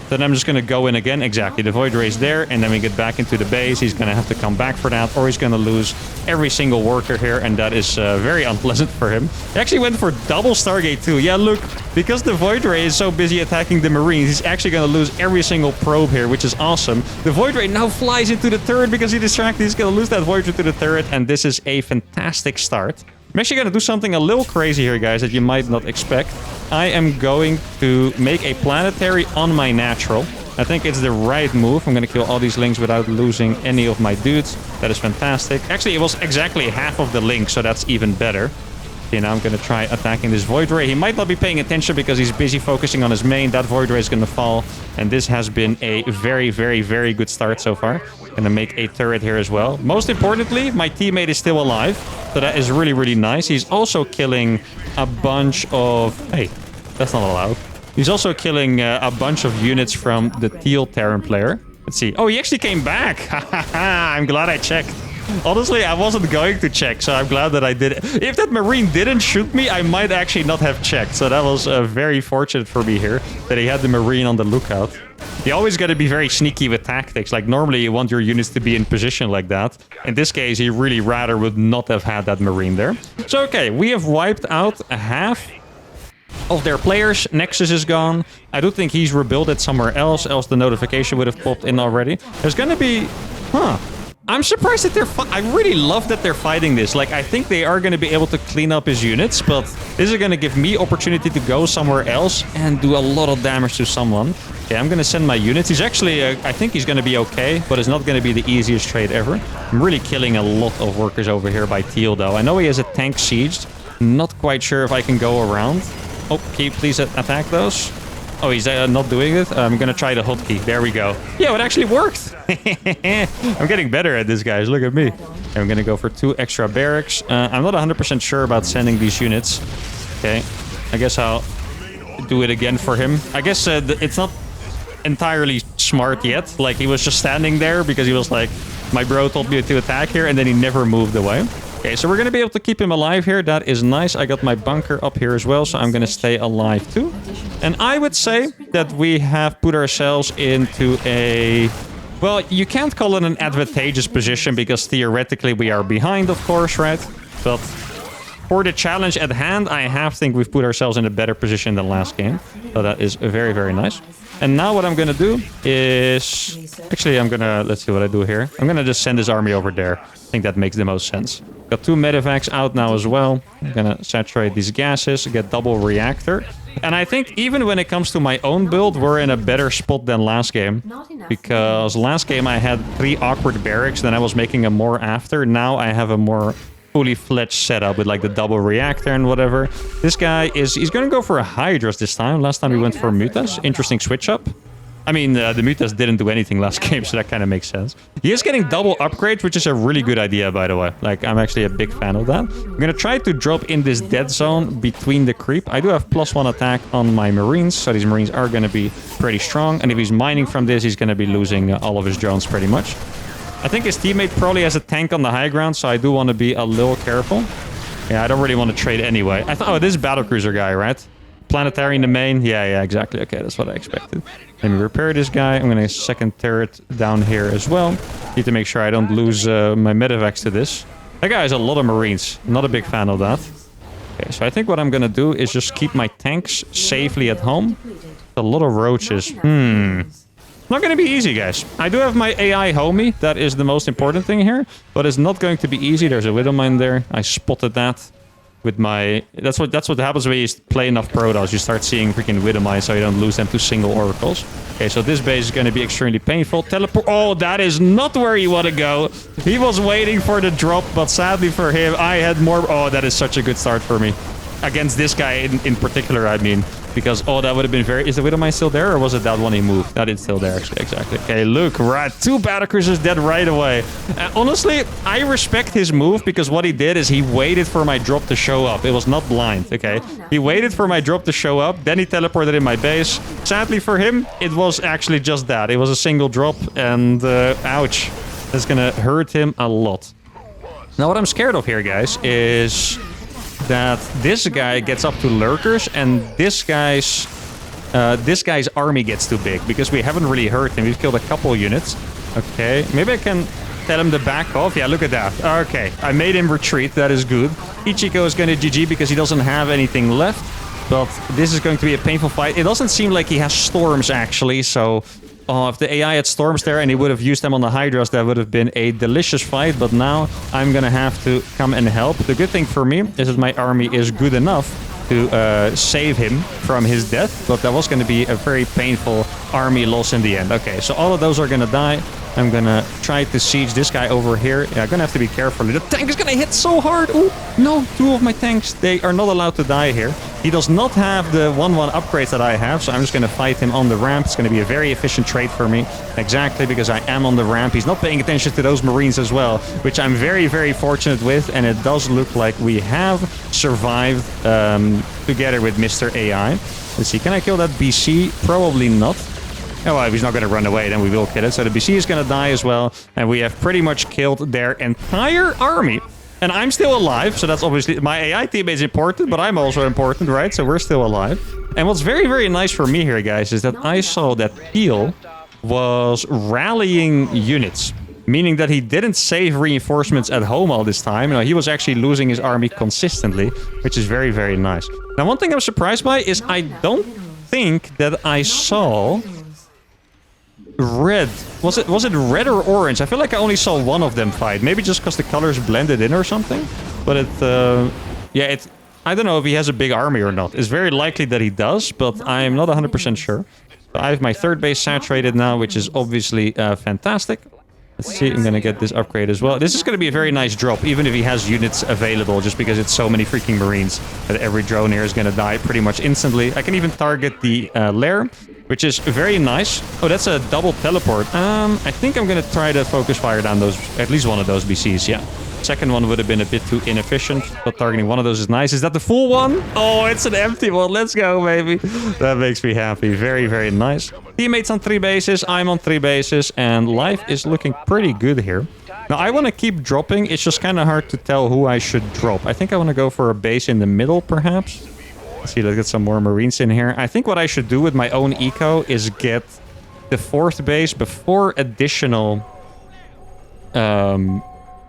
Then I'm just going to go in again. Exactly, the Void Ray is there, and then we get back into the base. He's going to have to come back for that, or he's going to lose every single worker here, and that is very unpleasant for him. He actually went for double Stargate too. Yeah, look, because the Void Ray is so busy attacking the Marines, he's actually going to lose every single probe here, which is awesome. The Void Ray now flies into the turret because he distracted. He's going to lose that Void Ray to the turret, and this is a fantastic start. I'm actually going to do something a little crazy here, guys, that you might not expect. I am going to make a planetary on my natural. I think it's the right move. I'm going to kill all these links without losing any of my dudes. That is fantastic. Actually, it was exactly half of the link, so that's even better. Okay, now I'm going to try attacking this Void Ray. He might not be paying attention because he's busy focusing on his main. That Void Ray is going to fall. And this has been a very, very, very good start so far. Going to make a turret here as well. Most importantly, my teammate is still alive. So that is really, really nice. He's also killing a bunch of... Hey, that's not allowed. He's also killing a bunch of units from the Teal Terran player. Let's see. Oh, he actually came back. I'm glad I checked. Honestly, I wasn't going to check, so I'm glad that I did it. If that Marine didn't shoot me, I might actually not have checked. So that was very fortunate for me here, that he had the Marine on the lookout. You always got to be very sneaky with tactics. Like, normally you want your units to be in position like that. In this case, he really rather would not have had that Marine there. So, okay, we have wiped out half of their players. Nexus is gone. I do think he's rebuilt it somewhere else the notification would have popped in already. There's gonna be... I'm surprised that I really love that they're fighting this. Like, I think they are going to be able to clean up his units, but this is going to give me opportunity to go somewhere else and do a lot of damage to someone. Okay, I'm going to send my units. He's actually, I think he's going to be okay, but it's not going to be the easiest trade ever. I'm really killing a lot of workers over here by Teal, though. I know he has a tank sieged. Not quite sure if I can go around. Oh, can you please attack those? Oh, he's not doing it? I'm going to try the hotkey. There we go. Yeah, it actually worked. I'm getting better at this, guys. Look at me. I'm going to go for 2 extra barracks. I'm not 100% sure about sending these units. Okay. I guess I'll do it again for him. I guess it's not entirely smart yet. Like, he was just standing there because he was like, my bro told me to attack here, and then he never moved away. Okay, so we're going to be able to keep him alive here. That is nice. I got my bunker up here as well, so I'm going to stay alive too. And I would say that we have put ourselves into a... Well, you can't call it an advantageous position because theoretically we are behind, of course, right? But for the challenge at hand, I think we've put ourselves in a better position than last game. So that is very, very nice. And now what I'm going to do is... Actually, let's see what I do here. I'm going to just send this army over there. I think that makes the most sense. Got 2 medevacs out now as well. I'm going to saturate these gases, get double reactor. And I think even when it comes to my own build, we're in a better spot than last game. Because last game I had 3 awkward barracks, then I was making a more after. Now I have a more fully fledged setup with like the double reactor and whatever. This guy he's going to go for a Hydras this time. Last time he went for Mutas. Interesting switch up. I mean, the Mutas didn't do anything last game, so that kind of makes sense. He is getting double upgrades, which is a really good idea, by the way. Like, I'm actually a big fan of that. I'm going to try to drop in this dead zone between the creep. I do have +1 attack on my Marines, so these Marines are going to be pretty strong. And if he's mining from this, he's going to be losing all of his drones pretty much. I think his teammate probably has a tank on the high ground, so I do want to be a little careful. Yeah, I don't really want to trade anyway. Oh, this is Battlecruiser guy, right? Planetary in the main. Yeah, exactly. Okay, that's what I expected. Let me repair this guy. I'm going to second turret down here as well. Need to make sure I don't lose my medevacs to this. That guy has a lot of Marines. Not a big fan of that. Okay, so I think what I'm going to do is just keep my tanks safely at home. A lot of roaches. Not going to be easy, guys. I do have my AI homie. That is the most important thing here. But it's not going to be easy. There's a Widow Mine there. I spotted that. With my... That's what happens when you play enough Protoss. You start seeing freaking Widow Mines so you don't lose them to single oracles. Okay, so this base is going to be extremely painful. Teleport... Oh, that is not where you want to go. He was waiting for the drop, but sadly for him, I had more... Oh, that is such a good start for me. Against this guy in particular, I mean. Because, oh, that would have been very... Is the Widow Mine still there, or was it that one he moved? That is still there, actually, exactly. Okay, look, right. 2 Battlecruisers dead right away. Honestly, I respect his move, because what he did is he waited for my drop to show up. It was not blind, okay? He waited for my drop to show up, then he teleported in my base. Sadly for him, it was actually just that. It was a single drop, and ouch. That's gonna hurt him a lot. Now, what I'm scared of here, guys, is... that this guy gets up to lurkers and this guy's army gets too big because we haven't really hurt him. We've killed a couple units. Okay, maybe I can tell him to back off. Yeah, look at that. Okay, I made him retreat. That is good. Ichiko is going to GG because he doesn't have anything left. But this is going to be a painful fight. It doesn't seem like he has storms, actually, so... Oh, if the AI had storms there and he would have used them on the Hydras, that would have been a delicious fight. But now I'm going to have to come and help. The good thing for me is that my army is good enough to save him from his death. But that was going to be a very painful army loss in the end. Okay, so all of those are going to die. I'm going to try to siege this guy over here. Yeah, I'm going to have to be careful. The tank is going to hit so hard. Oh, no, 2 of my tanks, they are not allowed to die here. He does not have the 1-1 upgrades that I have, so I'm just going to fight him on the ramp. It's going to be a very efficient trade for me. Exactly, because I am on the ramp. He's not paying attention to those Marines as well, which I'm very, very fortunate with. And it does look like we have survived together with Mr. AI. Let's see, can I kill that BC? Probably not. Oh, well, if he's not going to run away, then we will kill it. So the BC is going to die as well. And we have pretty much killed their entire army. And I'm still alive, so that's obviously... My AI teammate is important, but I'm also important, right? So we're still alive. And what's very, very nice for me here, guys, is that I saw that Peel was rallying units. meaning that he didn't save reinforcements at home all this time. He was actually losing his army consistently, which is very, very nice. Now, one thing I'm surprised by is I don't think that I saw red. Was it red or orange? I feel like I only saw one of them fight. Maybe just because the colors blended in or something. But I don't know if he has a big army or not. It's very likely that he does, but I'm not 100% sure. So I have my third base saturated now, which is obviously fantastic. Let's see, I'm gonna get this upgrade as well. This is gonna be a very nice drop, even if he has units available, just because it's so many freaking Marines that every drone here is gonna die pretty much instantly. I can even target the lair, which is very nice. Oh, that's a double teleport. I think I'm gonna try to focus fire down those, at least one of those BCs, yeah. Second one would have been a bit too inefficient, but targeting one of those is nice. Is that the full one? Oh, it's an empty one. Let's go, baby. That makes me happy. Very, very nice. Teammates on 3 bases. I'm on 3 bases, and life is looking pretty good here. Now, I want to keep dropping. It's just kind of hard to tell who I should drop. I think I want to go for a base in the middle, perhaps. Let's see, let's get some more Marines in here. I think what I should do with my own eco is get the 4th base before additional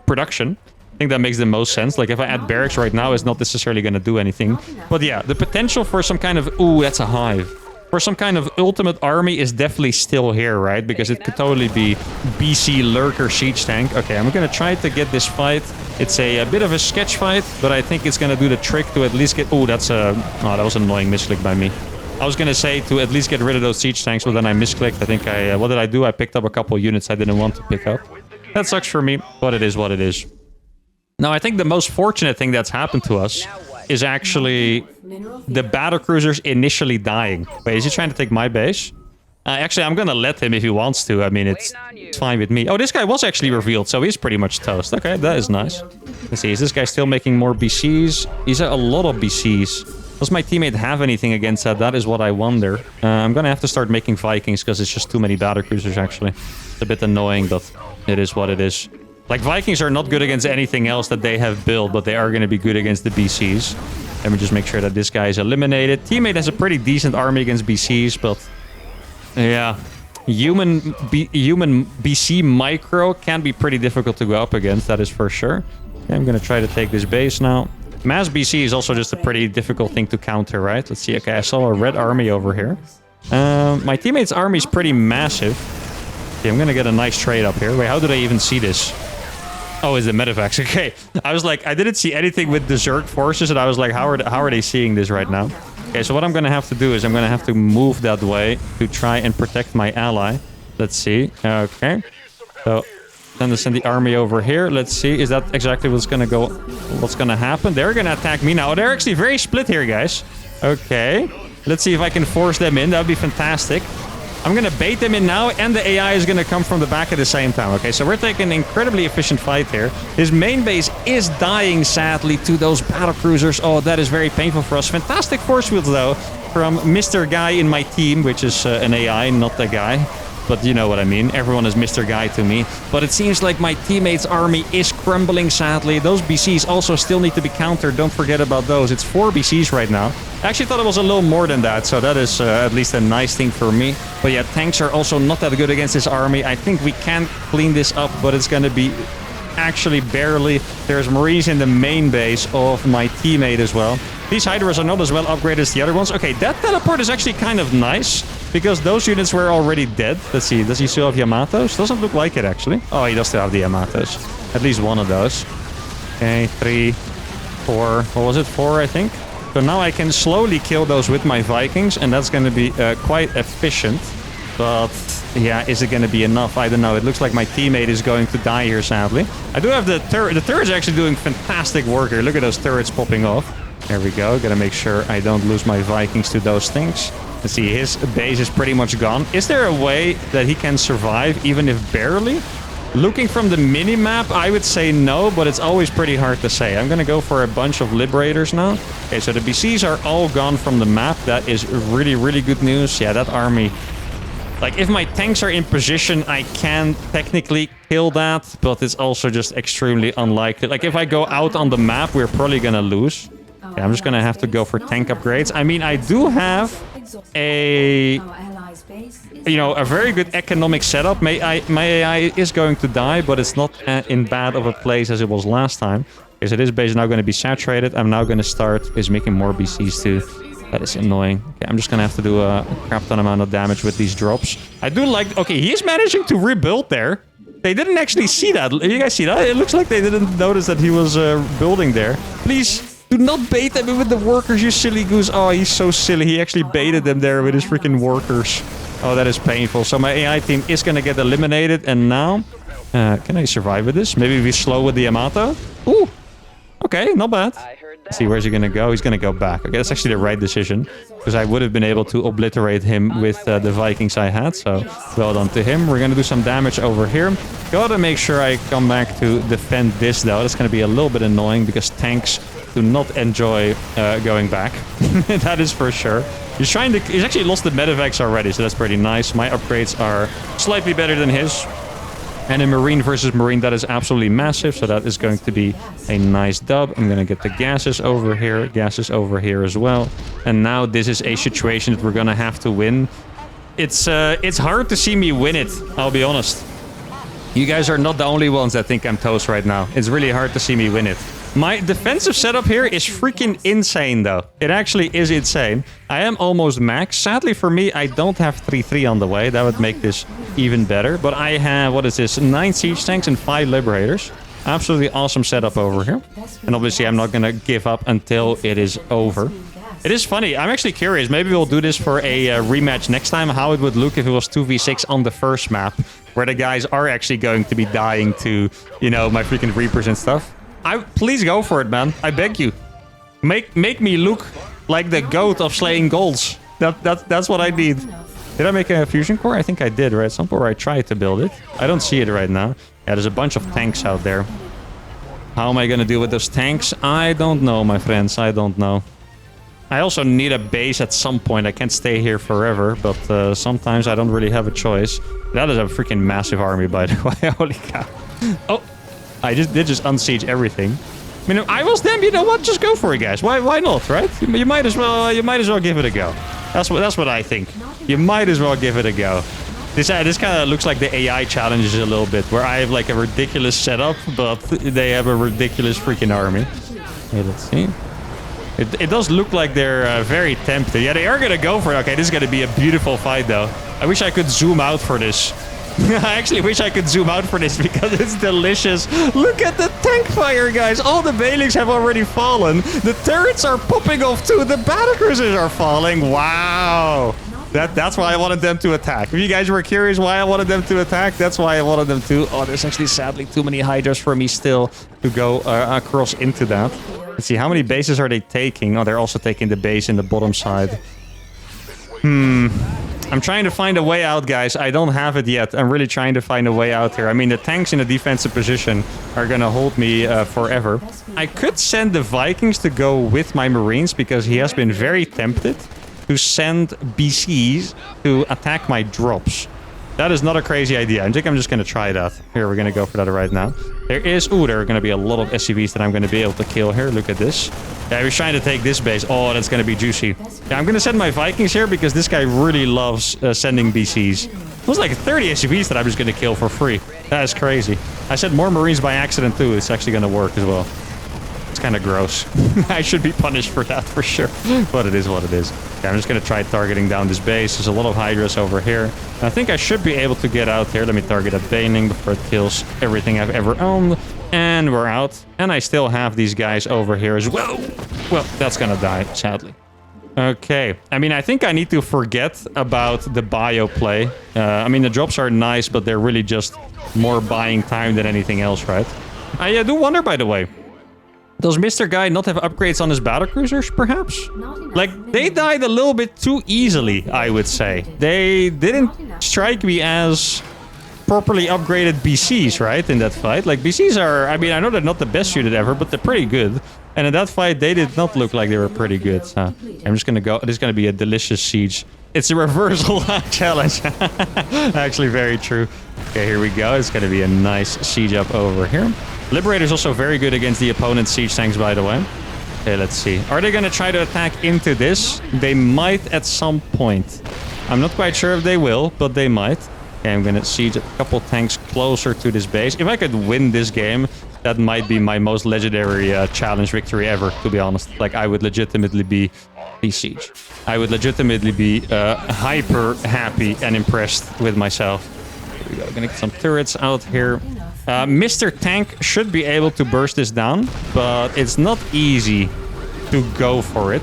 production. I think that makes the most sense. Like, if I add barracks right now, it's not necessarily going to do anything. But yeah, the potential for some kind of... Ooh, that's a hive. For some kind of ultimate army is definitely still here, right? Because it could totally be BC Lurker Siege Tank. Okay, I'm going to try to get this fight. It's a bit of a sketch fight, but I think it's going to do the trick to at least get... Ooh, that's a... Oh, that was an annoying misclick by me. I was going to say to at least get rid of those siege tanks, but then I misclicked. I think I... what did I do? I picked up a couple units I didn't want to pick up. That sucks for me, but it is what it is. Now, I think the most fortunate thing that's happened to us is actually the battlecruisers initially dying. Wait, is he trying to take my base? Actually, I'm gonna let him if he wants to. I mean, it's fine with me. Oh, this guy was actually revealed, so he's pretty much toast. Okay, that is nice. Let's see, is this guy still making more BCs? He's a lot of BCs. Does my teammate have anything against that? That is what I wonder. I'm gonna have to start making Vikings, because it's just too many battlecruisers, actually. It's a bit annoying, but it is what it is. Like, Vikings are not good against anything else that they have built, but they are going to be good against the BCs. Let me just make sure that this guy is eliminated. Teammate has a pretty decent army against BCs, but... yeah. Human BC micro can be pretty difficult to go up against, that is for sure. Okay, I'm going to try to take this base now. Mass BC is also just a pretty difficult thing to counter, right? Let's see. Okay, I saw a red army over here. My teammate's army is pretty massive. Okay, I'm going to get a nice trade up here. Wait, how did I even see this? Oh, it's the medevacs. Okay. I was like, I didn't see anything with the Zerg forces, and I was like, how are they seeing this right now? Okay, so what I'm going to have to do is I'm going to have to move that way to try and protect my ally. Let's see. Okay. So, then send the army over here. Let's see. Is that exactly what's going to happen? They're going to attack me now. They're actually very split here, guys. Okay. Let's see if I can force them in. That would be fantastic. I'm going to bait them in now, and the AI is going to come from the back at the same time. Okay, so we're taking an incredibly efficient fight here. His main base is dying, sadly, to those battlecruisers. Oh, that is very painful for us. Fantastic force fields, though, from Mr. Guy in my team, which is an AI, not a guy. But you know what I mean. Everyone is Mr. Guy to me. But it seems like my teammate's army is crumbling, sadly. Those BCs also still need to be countered. Don't forget about those. It's 4 BCs right now. I actually thought it was a little more than that, so that is at least a nice thing for me. But yeah, tanks are also not that good against this army. I think we can clean this up, but it's going to be actually barely. There's Marines in the main base of my teammate as well. These Hydras are not as well upgraded as the other ones. Okay, that teleport is actually kind of nice, because those units were already dead. Let's see, does he still have Yamatos? Doesn't look like it, actually. Oh, he does still have the Yamatos. At least one of those. Okay, 3, 4. What was it? 4, I think. So now I can slowly kill those with my Vikings, and that's going to be quite efficient. But yeah, is it going to be enough? I don't know. It looks like my teammate is going to die here, sadly. I do have the turret. The turret's actually doing fantastic work here. Look at those turrets popping off. There we go. Gotta make sure I don't lose my Vikings to those things. Let's see, his base is pretty much gone. Is there a way that he can survive, even if barely? Looking from the mini-map, I would say no, but it's always pretty hard to say. I'm gonna go for a bunch of Liberators now. Okay, so the BCs are all gone from the map. That is really, really good news. Yeah, that army... Like, if my tanks are in position, I can technically kill that, but it's also just extremely unlikely. Like, if I go out on the map, we're probably gonna lose. Yeah, I'm just gonna have to go for tank upgrades. I mean, I do have a a very good economic setup. My AI is going to die, but it's not in bad of a place as it was last time. Okay, so this base is now going to be saturated. I'm now going to start making more BCs too. That is annoying. Okay, I'm just going to have to do a crap ton amount of damage with these drops. I do like... Okay, he's managing to rebuild there. They didn't actually see that. You guys see that? It looks like they didn't notice that he was building there. Please, do not bait them with the workers, you silly goose. Oh, he's so silly. He actually baited them there with his freaking workers. Oh, that is painful. So my AI team is going to get eliminated. And now... can I survive with this? Maybe we slow with the Yamato? Ooh. Okay, not bad. Let's see, where's he going to go? He's going to go back. Okay, that's actually the right decision. Because I would have been able to obliterate him with the Vikings I had. So, well done to him. We're going to do some damage over here. Gotta make sure I come back to defend this, though. That's going to be a little bit annoying because tanks do not enjoy going back. That is for sure. He's actually lost the medevacs already, so that's pretty nice. My upgrades are slightly better than his. And in Marine versus Marine, that is absolutely massive. So that is going to be a nice dub. I'm going to get the gases over here as well. And now this is a situation that we're going to have to win. It's hard to see me win it, I'll be honest. You guys are not the only ones that think I'm toast right now. It's really hard to see me win it. My defensive setup here is freaking insane, though. It actually is insane. I am almost max. Sadly for me, I don't have 3-3 on the way. That would make this even better. But I have, what is this, 9 siege tanks and 5 liberators. Absolutely awesome setup over here. And obviously, I'm not going to give up until it is over. It is funny. I'm actually curious. Maybe we'll do this for a rematch next time. How it would look if it was 2v6 on the first map. Where the guys are actually going to be dying to, my freaking Reapers and stuff. Please go for it, man. I beg you. Make me look like the goat of slaying golds. That's what I need. Did I make a fusion core? I think I did, right? Some point where I tried to build it. I don't see it right now. Yeah, there's a bunch of tanks out there. How am I going to deal with those tanks? I don't know, my friends. I don't know. I also need a base at some point. I can't stay here forever, but sometimes I don't really have a choice. That is a freaking massive army, by the way. Holy cow. Oh. I did just unsiege everything. I mean, I was them. You know what? Just go for it, guys. Why not, right? You might as well give it a go. That's what I think. You might as well give it a go. This kind of looks like the AI challenges a little bit, where I have like a ridiculous setup, but they have a ridiculous freaking army. Okay, let's see. It does look like they're very tempted. Yeah, they are gonna go for it. Okay, this is gonna be a beautiful fight, though. I wish I could zoom out for this. I actually wish I could zoom out for this because it's delicious. Look at the tank fire, guys. All the Bailings have already fallen. The turrets are popping off too. The battlecruisers are falling. Wow. That's why I wanted them to attack. If you guys were curious why I wanted them to attack, that's why I wanted them to. Oh, there's actually sadly too many Hydras for me still to go across into that. Let's see, how many bases are they taking? Oh, they're also taking the base in the bottom side. I'm trying to find a way out, guys. I don't have it yet. I'm really trying to find a way out here. I mean, the tanks in a defensive position are going to hold me forever. I could send the Vikings to go with my Marines because he has been very tempted to send BCs to attack my drops. That is not a crazy idea. I think I'm just going to try that. Here, we're going to go for that right now. There are going to be a lot of SCVs that I'm going to be able to kill here. Look at this. Yeah, he's trying to take this base. Oh, that's going to be juicy. Yeah, I'm going to send my Vikings here because this guy really loves sending BCs. It was like 30 SCVs that I'm just going to kill for free. That is crazy. I said more Marines by accident too. It's actually going to work as well. It's kind of gross. I should be punished for that for sure. But it is what it is. Yeah, I'm just going to try targeting down this base. There's a lot of Hydras over here. And I think I should be able to get out here. Let me target a Baning before it kills everything I've ever owned. And we're out. And I still have these guys over here as well. Well, that's going to die, sadly. Okay. I mean, I think I need to forget about the bio play. I mean, the drops are nice, but they're really just more buying time than anything else, right? I do wonder, by the way. Does Mr. Guy not have upgrades on his battlecruisers, perhaps? Like, they died a little bit too easily, I would say. They didn't strike me as properly upgraded BCs, right, in that fight. Like, BCs are... I mean, I know they're not the best unit ever, but they're pretty good. And in that fight, they did not look like they were pretty good. So I'm just going to go... This is going to be a delicious siege. It's a reversal challenge. Actually, very true. Okay, here we go. It's going to be a nice siege up over here. Liberator's also very good against the opponent's siege tanks, by the way. Okay, let's see. Are they going to try to attack into this? They might at some point. I'm not quite sure if they will, but they might. Okay, I'm going to siege a couple tanks closer to this base. If I could win this game, that might be my most legendary challenge victory ever, to be honest. Like, I would legitimately be siege. I would legitimately be hyper happy and impressed with myself. Here we go. Gonna get some turrets out here. Mr. Tank should be able to burst this down, but it's not easy to go for it.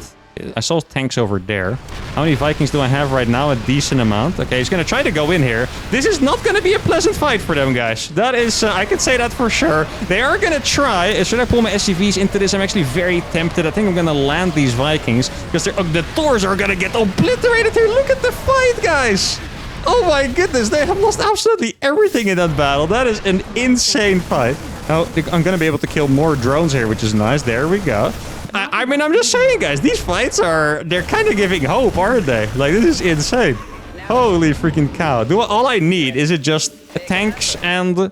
I saw tanks over there. How many Vikings do I have right now? A decent amount. Okay, he's gonna try to go in here. This is not gonna be a pleasant fight for them, guys. That is, I can say that for sure. They are gonna try. Should I pull my SCVs into this? I'm actually very tempted. I think I'm gonna land these Vikings because the Thors are gonna get obliterated here. Look at the fight, guys. Oh my goodness, they have lost absolutely everything in that battle. That is an insane fight. Now, I'm gonna be able to kill more drones here, which is nice. There we go. I mean, I'm just saying, guys, these fights they're kind of giving hope, aren't they? Like, this is insane. Holy freaking cow. All I need, is it just tanks and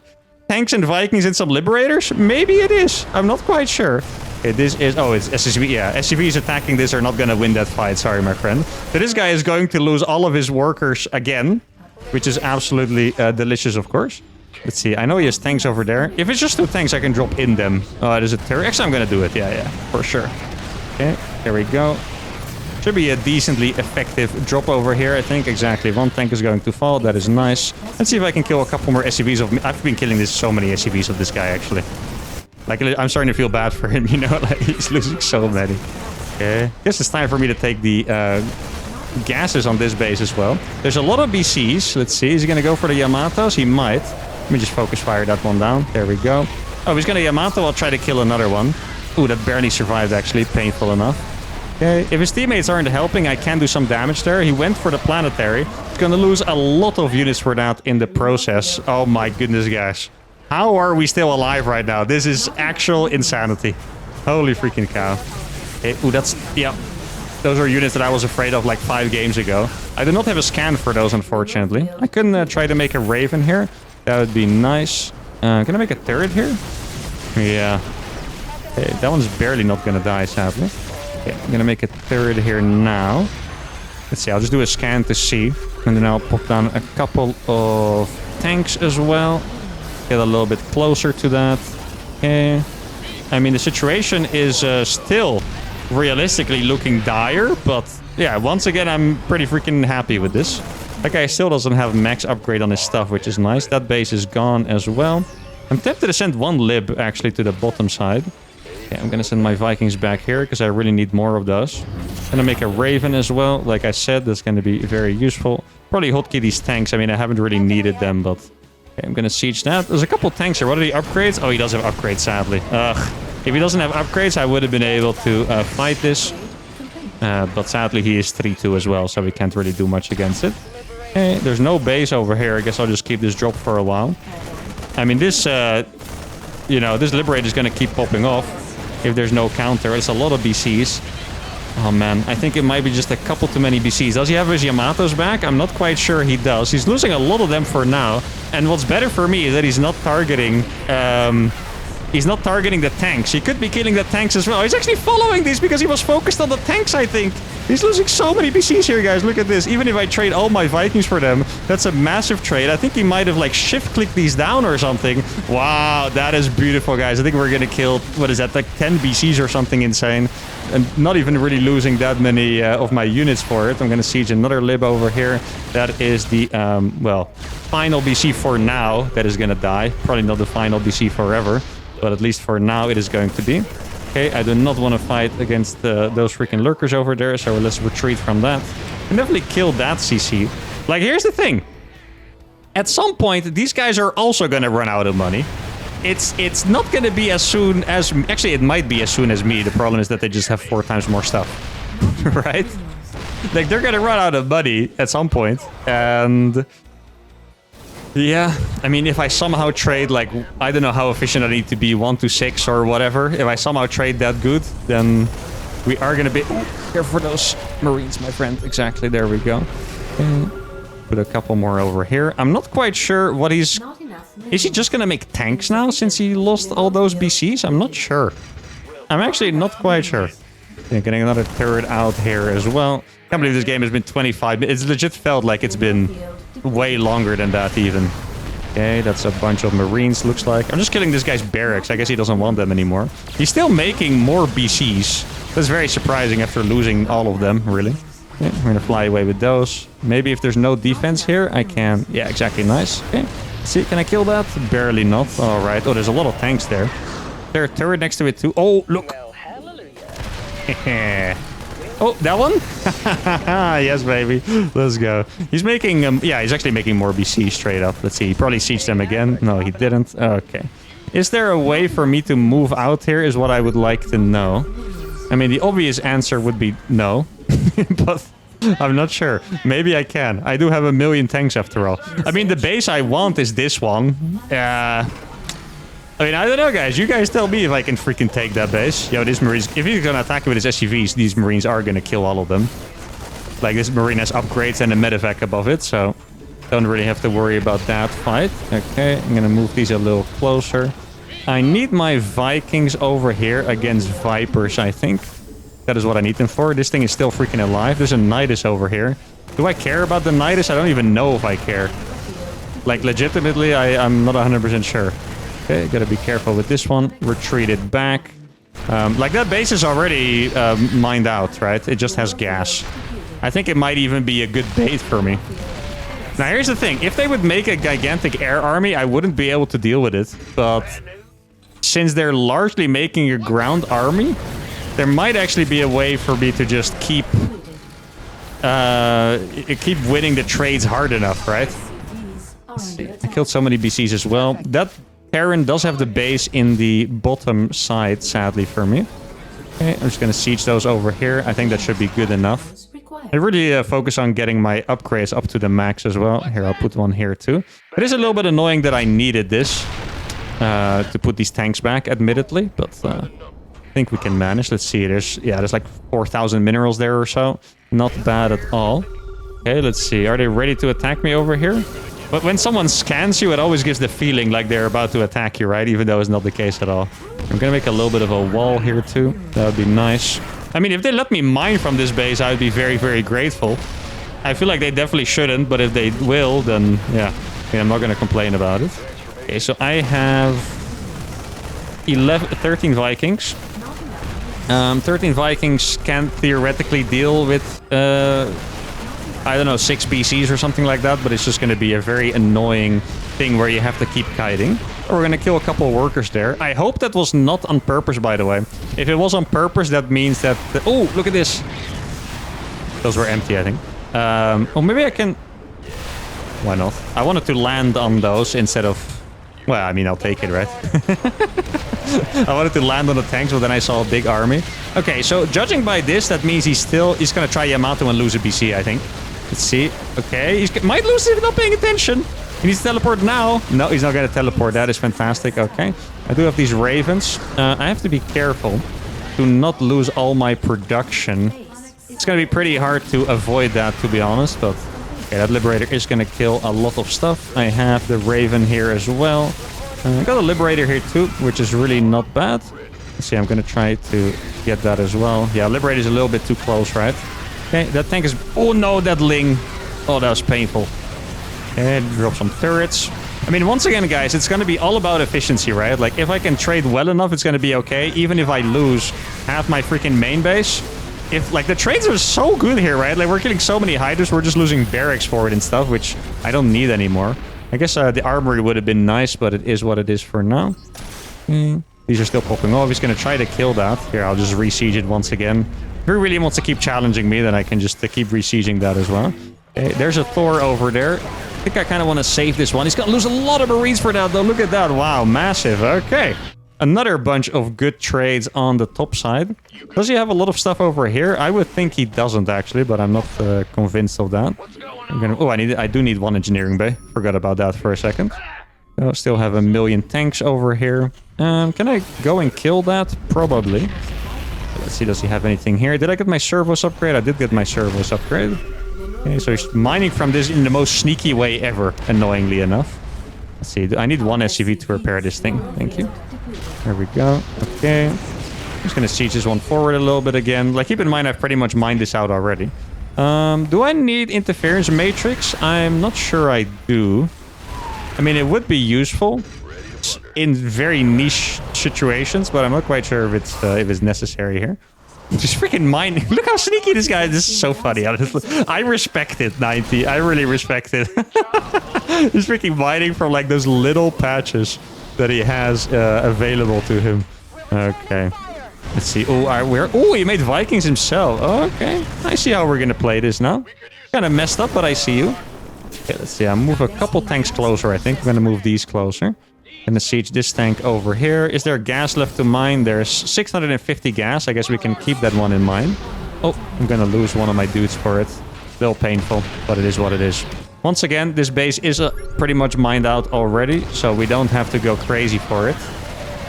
Vikings and some Liberators? Maybe it is. I'm not quite sure. Okay, this is... Oh, it's SCV. Yeah, SCVs attacking this are not going to win that fight. Sorry, my friend. So this guy is going to lose all of his workers again, which is absolutely delicious, of course. Let's see. I know he has tanks over there. If it's just 2 tanks, I can drop in them. Oh, it is a turret. Actually, I'm going to do it. Yeah, for sure. Okay, there we go. Should be a decently effective drop over here, I think. Exactly. 1 tank is going to fall. That is nice. Let's see if I can kill a couple more SCVs of me. I've been killing so many SCVs of this guy, actually. Like, I'm starting to feel bad for him, you know? Like, he's losing so many. Okay. Guess it's time for me to take the gases on this base as well. There's a lot of BCs. Let's see. Is he going to go for the Yamatos? He might. Let me just focus fire that one down. There we go. Oh, he's going to Yamato. I'll try to kill another one. Ooh, that barely survived, actually. Painful enough. Okay. If his teammates aren't helping, I can do some damage there. He went for the planetary. He's going to lose a lot of units for that in the process. Oh my goodness, guys. How are we still alive right now? This is actual insanity. Holy freaking cow. Okay. Ooh, that's... Yeah. Those are units that I was afraid of like 5 games ago. I do not have a scan for those, unfortunately. I can try to make a Raven here. That would be nice. Can I make a turret here? Yeah. Okay, that one's barely not going to die, sadly. Okay, I'm going to make a turret here now. Let's see, I'll just do a scan to see. And then I'll put down a couple of tanks as well. Get a little bit closer to that. Okay. I mean, the situation is still realistically looking dire. But yeah, once again, I'm pretty freaking happy with this. That guy still doesn't have max upgrade on his stuff, which is nice. That base is gone as well. I'm tempted to send 1 lib, actually, to the bottom side. Okay, I'm going to send my Vikings back here, because I really need more of those. I'm going to make a Raven as well. Like I said, that's going to be very useful. Probably hotkey these tanks. I mean, I haven't really needed them, but... Okay, I'm going to siege that. There's a couple tanks here. What are the upgrades? Oh, he does have upgrades, sadly. Ugh. If he doesn't have upgrades, I would have been able to fight this. But sadly, he is 3-2 as well, so we can't really do much against it. Okay, there's no base over here. I guess I'll just keep this drop for a while. I mean, this, you know, this Liberator is going to keep popping off if there's no counter. It's a lot of BCs. Oh, man. I think it might be just a couple too many BCs. Does he have his Yamatos back? I'm not quite sure he does. He's losing a lot of them for now. And what's better for me is that he's not targeting... He's not targeting the tanks. He could be killing the tanks as well. He's actually following these because he was focused on the tanks, I think. He's losing so many BCs here, guys. Look at this. Even if I trade all my Vikings for them, that's a massive trade. I think he might have, like, shift-clicked these down or something. Wow, that is beautiful, guys. I think we're going to kill, what is that, like 10 BCs or something insane. And not even really losing that many of my units for it. I'm going to siege another lib over here. That is the, well, final BC for now that is going to die. Probably not the final BC forever. But at least for now, it is going to be. Okay, I do not want to fight against those freaking lurkers over there, so let's retreat from that. And definitely kill that CC. Like, here's the thing. At some point, these guys are also going to run out of money. It's not going to be as soon as... Actually, it might be as soon as me. The problem is that they just have 4 times more stuff. Right? Like, they're going to run out of money at some point. And... yeah, I mean, if I somehow trade, like, I don't know how efficient I need to be, 1 to 6 or whatever. If I somehow trade that good, then we are going to be... Here for those Marines, my friend. Exactly, there we go. Okay. Put a couple more over here. I'm not quite sure what he's... Is he just going to make tanks now, since he lost all those BCs? I'm not sure. I'm actually not quite sure. Yeah, getting another turret out here as well. Can't believe this game has been 25 minutes. It's legit felt like it's been way longer than that even. Okay, that's a bunch of Marines, looks like. I'm just killing this guy's barracks. I guess he doesn't want them anymore. He's still making more BCs. That's very surprising after losing all of them, really. Okay, we're gonna fly away with those. Maybe if there's no defense here, I can... Yeah, exactly, nice. Okay, see, can I kill that? Barely not. All right. Oh, there's a lot of tanks there. There's a turret next to it too. Oh, look. Oh, that one? Yes, baby. Let's go. He's making... yeah, he's actually making more BC straight up. Let's see. He probably sieged them again. No, he didn't. Okay. Is there a way for me to move out here is what I would like to know. I mean, the obvious answer would be no. But I'm not sure. Maybe I can. I do have 1 million tanks after all. I mean, the base I want is this one. I mean, I don't know, guys. You guys tell me if I can freaking take that base. Yo, this Marines... If he's gonna attack with his SUVs, these Marines are gonna kill all of them. Like, this Marine has upgrades and a medevac above it, so... Don't really have to worry about that fight. Okay, I'm gonna move these a little closer. I need my Vikings over here against Vipers, I think. That is what I need them for. This thing is still freaking alive. There's a Nidus over here. Do I care about the Nidus? I don't even know if I care. Like, legitimately, I'm not 100% sure. Okay, gotta be careful with this one. Retreat it back. Like, that base is already mined out, right? It just has gas. I think it might even be a good bait for me. Now, here's the thing. If they would make a gigantic air army, I wouldn't be able to deal with it. But since they're largely making a ground army, there might actually be a way for me to just keep winning the trades hard enough, right? Let's see. I killed so many BCs as well. That Terran does have the base in the bottom side, sadly for me. Okay, I'm just going to siege those over here. I think that should be good enough. I really focus on getting my upgrades up to the max as well. Here, I'll put one here too. It is a little bit annoying that I needed this to put these tanks back, admittedly, but I think we can manage. Let's see. There's like 4,000 minerals there or so. Not bad at all. Okay, let's see. Are they ready to attack me over here? But when someone scans you, it always gives the feeling like they're about to attack you, right? Even though it's not the case at all. I'm gonna make a little bit of a wall here too. That would be nice. I mean, if they let me mine from this base, I would be very, very grateful. I feel like they definitely shouldn't, but if they will, then yeah. I'm not gonna complain about it. Okay, so I have 13 Vikings. 13 Vikings can theoretically deal with, I don't know, 6 BCs or something like that, but it's just going to be a very annoying thing where you have to keep kiting. We're going to kill a couple of workers there. I hope that was not on purpose, by the way. If it was on purpose, that means that... Oh, look at this. Those were empty, I think. Or maybe I can... Why not? I wanted to land on those instead of... Well, I mean, I'll take it, right? I wanted to land on the tanks, but then I saw a big army. Okay, so judging by this, that means he's going to try Yamato and lose a BC, I think. Let's see. Okay, he might lose if he's not paying attention. He needs to teleport now. No, he's not going to teleport. That is fantastic. Okay. I do have these ravens. I have to be careful to not lose all my production. It's going to be pretty hard to avoid that, to be honest, but... Okay, that Liberator is going to kill a lot of stuff. I have the Raven here as well. I got a Liberator here too, which is really not bad. Let's see, I'm going to try to get that as well. Yeah, Liberator is a little bit too close, right? Okay, that tank is... Oh no, that Ling. Oh, that was painful. Okay, drop some turrets. I mean, once again, guys, it's going to be all about efficiency, right? Like, if I can trade well enough, it's going to be okay. Even if I lose half my freaking main base... If, like, the trades are so good here, right? Like, we're killing so many hydras, we're just losing barracks for it and stuff, which I don't need anymore. I guess the armory would have been nice, but it is what it is for now. These are still popping off. He's going to try to kill that. Here, I'll just re-siege it once again. If he really wants to keep challenging me, then I can just keep re-sieging that as well. Okay, there's a Thor over there. I think I kind of want to save this one. He's going to lose a lot of Marines for that, though. Look at that. Wow, massive. Okay. Another bunch of good trades on the top side. Does he have a lot of stuff over here? I would think he doesn't, actually, but I'm not convinced of that. Oh, I do need one engineering bay. Forgot about that for a second. I still have 1 million tanks over here. Can I go and kill that? Probably. Let's see, does he have anything here? Did I get my servos upgrade? I did get my servos upgrade. Okay, so he's mining from this in the most sneaky way ever, annoyingly enough. Let's see, I need one SUV to repair this thing. Thank you. There we go. Okay. Just gonna siege this one forward a little bit again. Like, keep in mind, I've pretty much mined this out already. Do I need interference matrix? I'm not sure I do. I mean, it would be useful in very niche situations, but I'm not quite sure if it's necessary here. Just freaking mine. Look how sneaky this guy is. This is so funny. I respect it, 90. I really respect it. He's freaking mining from like those little patches that he has available to him. Okay. Let's see. Oh, he made Vikings himself. Okay. I see how we're going to play this now. Kind of messed up, but I see you. Okay, let's see. I'll move a couple tanks closer, I think. I'm going to move these closer. Gonna siege this tank over here. Is there gas left to mine? There's 650 gas. I guess we can keep that one in mind. Oh, I'm gonna lose one of my dudes for it. Still painful, but it is what it is. Once again, this base is pretty much mined out already, so we don't have to go crazy for it.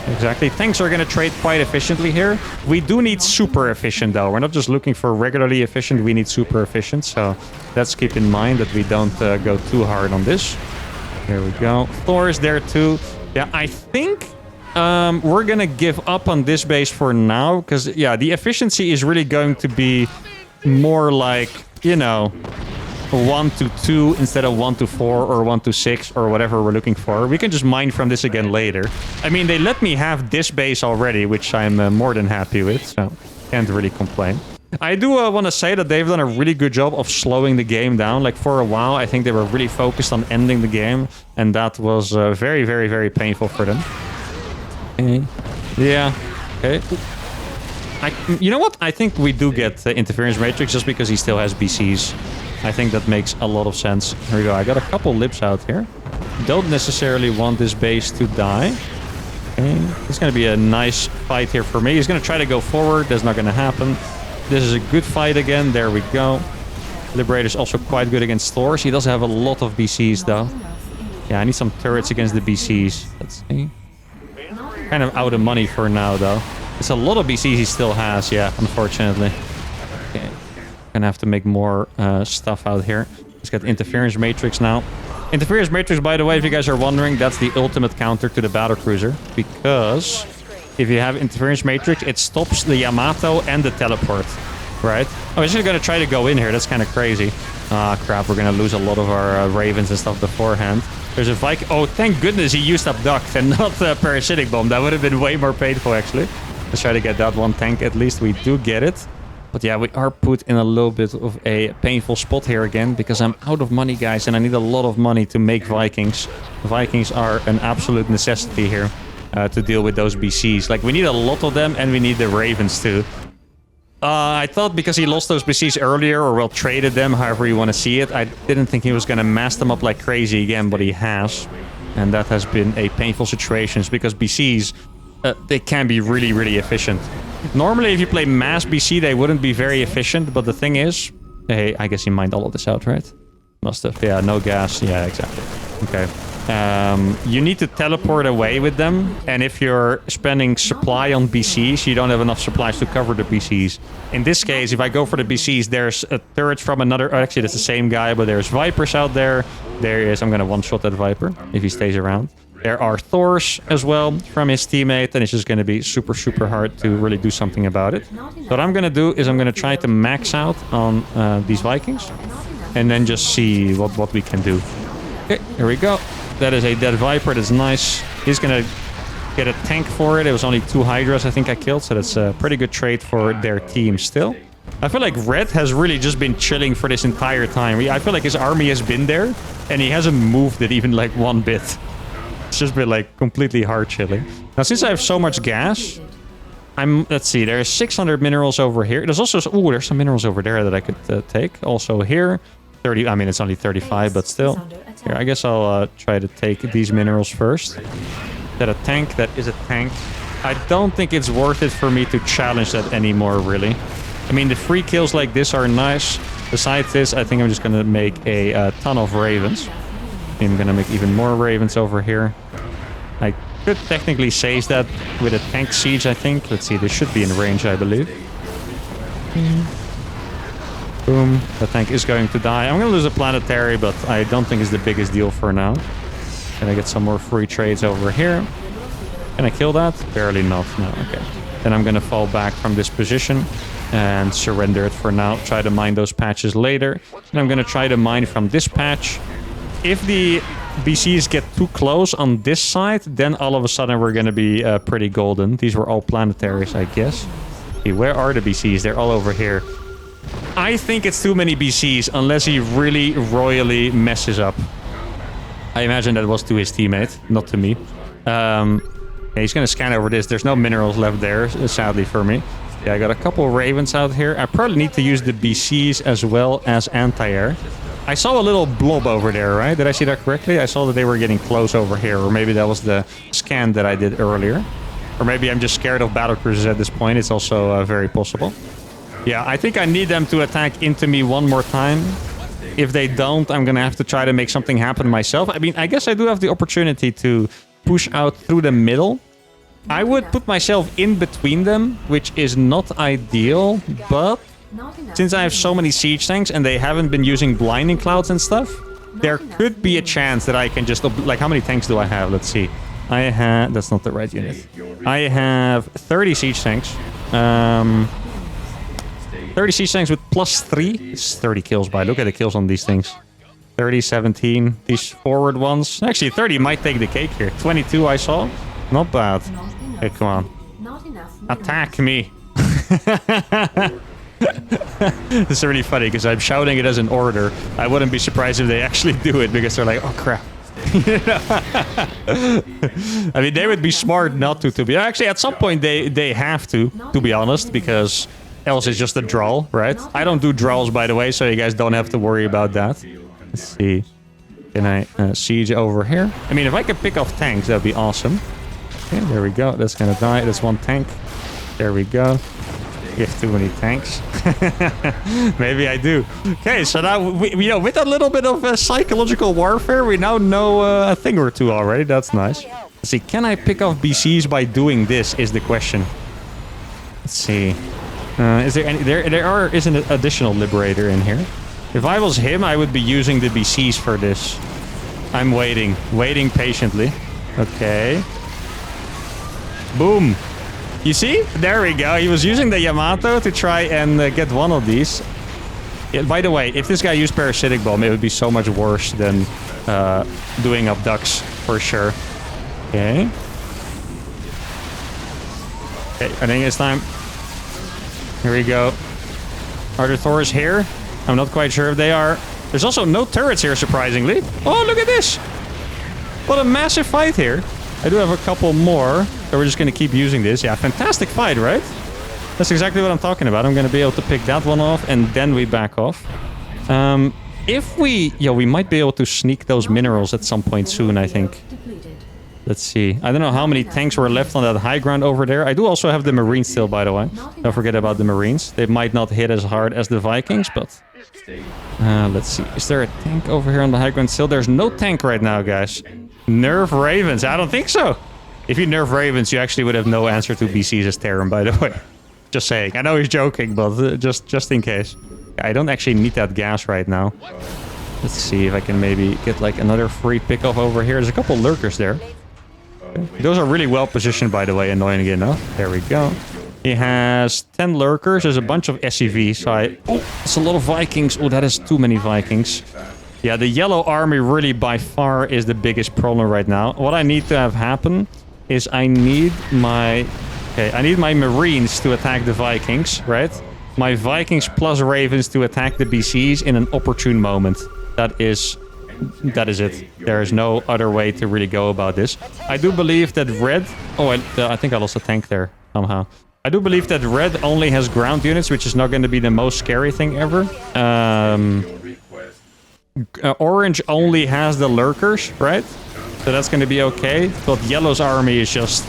Exactly. Tanks are gonna trade quite efficiently here. We do need super efficient, though. We're not just looking for regularly efficient. We need super efficient, so let's keep in mind that we don't go too hard on this. Here we go. Thor is there, too. Yeah, I think we're going to give up on this base for now. Because, yeah, the efficiency is really going to be more like, you know, 1 to 2 instead of 1 to 4 or 1 to 6 or whatever we're looking for. We can just mine from this again later. I mean, they let me have this base already, which I'm more than happy with. So, can't really complain. I do want to say that they've done a really good job of slowing the game down. Like, for a while, I think they were really focused on ending the game. And that was very, very, very painful for them. Okay. Yeah. Okay. You know what? I think we do get the interference matrix just because he still has BCs. I think that makes a lot of sense. Here we go. I got a couple lips out here. Don't necessarily want this base to die. Okay. It's going to be a nice fight here for me. He's going to try to go forward. That's not going to happen. This is a good fight again. There we go. Liberator's also quite good against Thors. He does have a lot of BCs, though. Yeah, I need some turrets against the BCs. Let's see. Kind of out of money for now, though. It's a lot of BCs he still has, yeah, unfortunately. Okay. Gonna have to make more stuff out here. Let's get Interference Matrix now. Interference Matrix, by the way, if you guys are wondering, that's the ultimate counter to the Battlecruiser. Because if you have Interference Matrix, it stops the Yamato and the teleport, right? Oh, he's just gonna try to go in here. That's kind of crazy. Ah, crap. We're gonna lose a lot of our Ravens and stuff beforehand. There's a Viking. Oh, thank goodness he used up Duct and not Parasitic Bomb. That would have been way more painful, actually. Let's try to get that one tank. At least we do get it. But yeah, we are put in a little bit of a painful spot here again, because I'm out of money, guys, and I need a lot of money to make Vikings. Vikings are an absolute necessity here to deal with those BCs. Like, we need a lot of them, and we need the Ravens too. I thought because he lost those BCs earlier, or well, traded them, however you want to see it, I didn't think he was going to mass them up like crazy again, but he has. And that has been a painful situation, because BCs, they can be really, really efficient. Normally, if you play mass BC, they wouldn't be very efficient, but the thing is... Hey, I guess he mined all of this out, right? Must have. Yeah, no gas. Yeah, exactly. Okay. You need to teleport away with them, and if you're spending supply on BCs, you don't have enough supplies to cover the BCs. In this case, if I go for the BCs, there's a turret from another... Oh, actually, that's the same guy, but there's Vipers out there. There he is. I'm going to one-shot that Viper, if he stays around. There are Thors as well from his teammate, and it's just going to be super, super hard to really do something about it. What I'm going to do is I'm going to try to max out on these Vikings, and then just see what we can do. Okay, here we go. That is a dead Viper. That's nice. He's going to get a tank for it. It was only 2 Hydras I think I killed, so that's a pretty good trade for their team still. I feel like Red has really just been chilling for this entire time. I feel like his army has been there, and he hasn't moved it even like one bit. It's just been like completely hard chilling. Now, since I have so much gas, let's see, there's 600 minerals over here. There's also, ooh, there's some minerals over there that I could take. Also here, 30, I mean, it's only 35, but still. Here, I guess I'll try to take these minerals first. Is that a tank? That is a tank. I don't think it's worth it for me to challenge that anymore, really. I mean, the free kills like this are nice. Besides this, I think I'm just going to make a ton of Ravens. I'm going to make even more Ravens over here. I could technically save that with a tank siege, I think. Let's see, this should be in range, I believe. Boom. The tank is going to die. I'm going to lose a planetary, but I don't think it's the biggest deal for now. Can I get some more free trades over here? Can I kill that? Barely not. No, okay. Then I'm going to fall back from this position and surrender it for now. Try to mine those patches later. And I'm going to try to mine from this patch. If the BCs get too close on this side, then all of a sudden we're going to be pretty golden. These were all planetaries, I guess. Okay, where are the BCs? They're all over here. I think it's too many BCs unless he really royally messes up. I imagine that was to his teammate, not to me. Yeah, he's going to scan over this. There's no minerals left there, sadly for me. Yeah, I got a couple ravens out here. I probably need to use the BCs as well as anti-air. I saw a little blob over there, right? Did I see that correctly? I saw that they were getting close over here. Or maybe that was the scan that I did earlier. Or maybe I'm just scared of battlecruisers at this point. It's also very possible. Yeah, I think I need them to attack into me one more time. If they don't, I'm going to have to try to make something happen myself. I mean, I guess I do have the opportunity to push out through the middle. I would put myself in between them, which is not ideal, but since I have so many siege tanks and they haven't been using blinding clouds and stuff, there could be a chance that I can just... Like, how many tanks do I have? Let's see. I have... That's not the right unit. I have 30 siege tanks. 30 siege tanks with +3. It's 30 kills by. Look at the kills on these things. 30, 17. These forward ones. Actually, 30 might take the cake here. 22 I saw. Not bad. Hey, come on. Attack me. It's really funny because I'm shouting it as an order. I wouldn't be surprised if they actually do it because they're like, oh crap. I mean, they would be smart not to be. Actually, at some point they have to be honest, because else it's just a draw, right? I don't do draws, by the way, so you guys don't have to worry about that. Let's see. Can I siege over here? I mean, if I could pick off tanks, that'd be awesome. Okay, there we go. That's gonna die. That's one tank. There we go. You have too many tanks. Maybe I do. Okay, so now, you know, with a little bit of psychological warfare, we now know a thing or two already. That's nice. Let's see, can I pick off BCs by doing this is the question. Let's see. Is there any... There is an additional liberator in here. If I was him, I would be using the BCs for this. I'm waiting patiently. Okay. Boom. You see? There we go. He was using the Yamato to try and get one of these. Yeah, by the way, if this guy used Parasitic Bomb, it would be so much worse than doing abducts, for sure. Okay. Okay, I think it's time. Here we go. Are the Thors here? I'm not quite sure if they are. There's also no turrets here, surprisingly. Oh, look at this! What a massive fight here. I do have a couple more. So we're just going to keep using this. Yeah, fantastic fight, right? That's exactly what I'm talking about. I'm going to be able to pick that one off, and then we back off. If we... Yeah, we might be able to sneak those minerals at some point soon, I think. Let's see. I don't know how many tanks were left on that high ground over there. I do also have the Marines still, by the way. Don't forget about the Marines. They might not hit as hard as the Vikings, but... let's see. Is there a tank over here on the high ground still? There's no tank right now, guys. Nerf Ravens. I don't think so. If you nerf Ravens, you actually would have no answer to BCs as Terran, by the way. Just saying. I know he's joking, but just in case. I don't actually need that gas right now. Let's see if I can maybe get like another free pickoff over here. There's a couple lurkers there. Okay. Those are really well positioned, by the way, annoyingly enough. There we go. He has 10 lurkers. There's a bunch of SCVs. So oh, it's a lot of Vikings. Oh, that is too many Vikings. Yeah, the yellow army really by far is the biggest problem right now. What I need to have happen is I need my Marines to attack the Vikings, right? My Vikings plus Ravens to attack the BCs in an opportune moment. That is it. There is no other way to really go about this. I do believe that red... Oh, I think I lost a tank there somehow. I do believe that red only has ground units, which is not going to be the most scary thing ever. Orange only has the lurkers, right? So that's going to be okay. But yellow's army is just...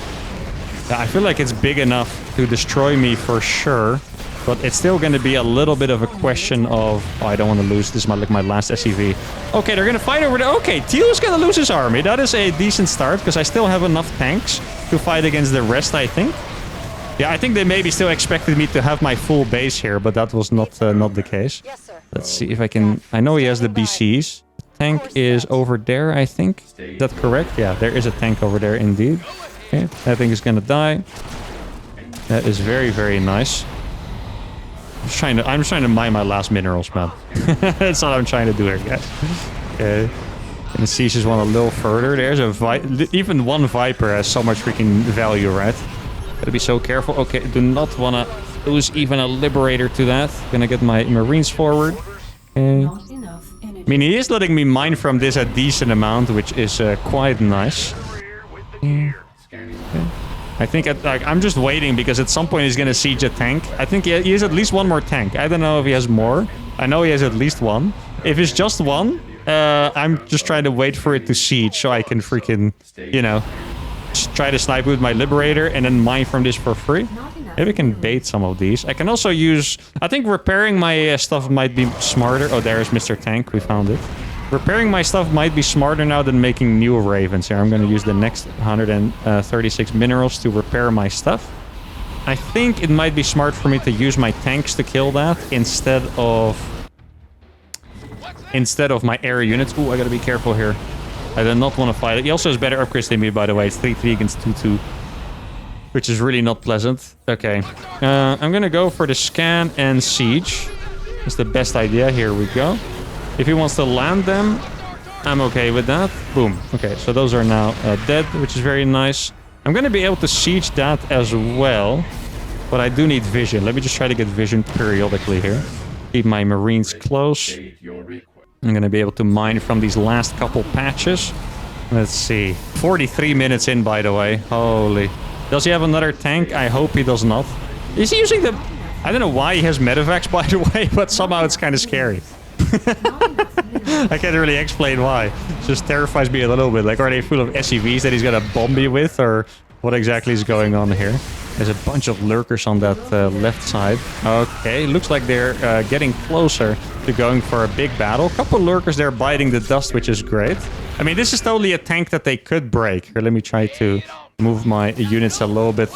I feel like it's big enough to destroy me for sure. But it's still going to be a little bit of a question of... Oh, I don't want to lose. This is like my last SCV. Okay, they're going to fight over there. Okay, Teal's going to lose his army. That is a decent start, because I still have enough tanks to fight against the rest, I think. Yeah, I think they maybe still expected me to have my full base here, but that was not the case. Let's see if I can... I know he has the BCs. Tank is over there, I think. Is that correct? Yeah, there is a tank over there indeed. Okay, that thing is gonna die. That is very, very nice. I'm trying to mine my last minerals, man. That's what I'm trying to do here, guys. Okay. And the siege is one a little further. There's even one Viper has so much freaking value, right? Gotta be so careful. Okay, do not want to lose even a Liberator to that. Gonna get my Marines forward. Okay. I mean, he is letting me mine from this a decent amount, which is quite nice. Okay. I think I'm just waiting because at some point he's gonna siege a tank. I think he has at least one more tank. I don't know if he has more. I know he has at least one. If it's just one, I'm just trying to wait for it to siege so I can freaking, you know, try to snipe with my Liberator and then mine from this for free. Maybe I can bait some of these. I can also use... I think repairing my stuff might be smarter. Oh, there's Mr. Tank. We found it. Repairing my stuff might be smarter now than making new Ravens here. I'm going to use the next 136 minerals to repair my stuff. I think it might be smart for me to use my tanks to kill that instead of my air units. Ooh, I got to be careful here. I do not want to fight it. He also has better upgrades than me, by the way. It's 3-3 against 2-2. Which is really not pleasant. Okay. I'm going to go for the scan and siege. It's the best idea. Here we go. If he wants to land them, I'm okay with that. Boom. Okay, so those are now dead, which is very nice. I'm going to be able to siege that as well. But I do need vision. Let me just try to get vision periodically here. Keep my Marines close. I'm going to be able to mine from these last couple patches. Let's see. 43 minutes in, by the way. Holy. Does he have another tank? I hope he does not. Is he using the... I don't know why he has medevacs, by the way, but somehow it's kind of scary. I can't really explain why. It just terrifies me a little bit. Like, are they full of SCVs that he's gonna bomb me with? Or what exactly is going on here? There's a bunch of lurkers on that left side. Okay, looks like they're getting closer to going for a big battle. A couple lurkers there biting the dust, which is great. I mean, this is totally a tank that they could break. Here, let me try to move my units a little bit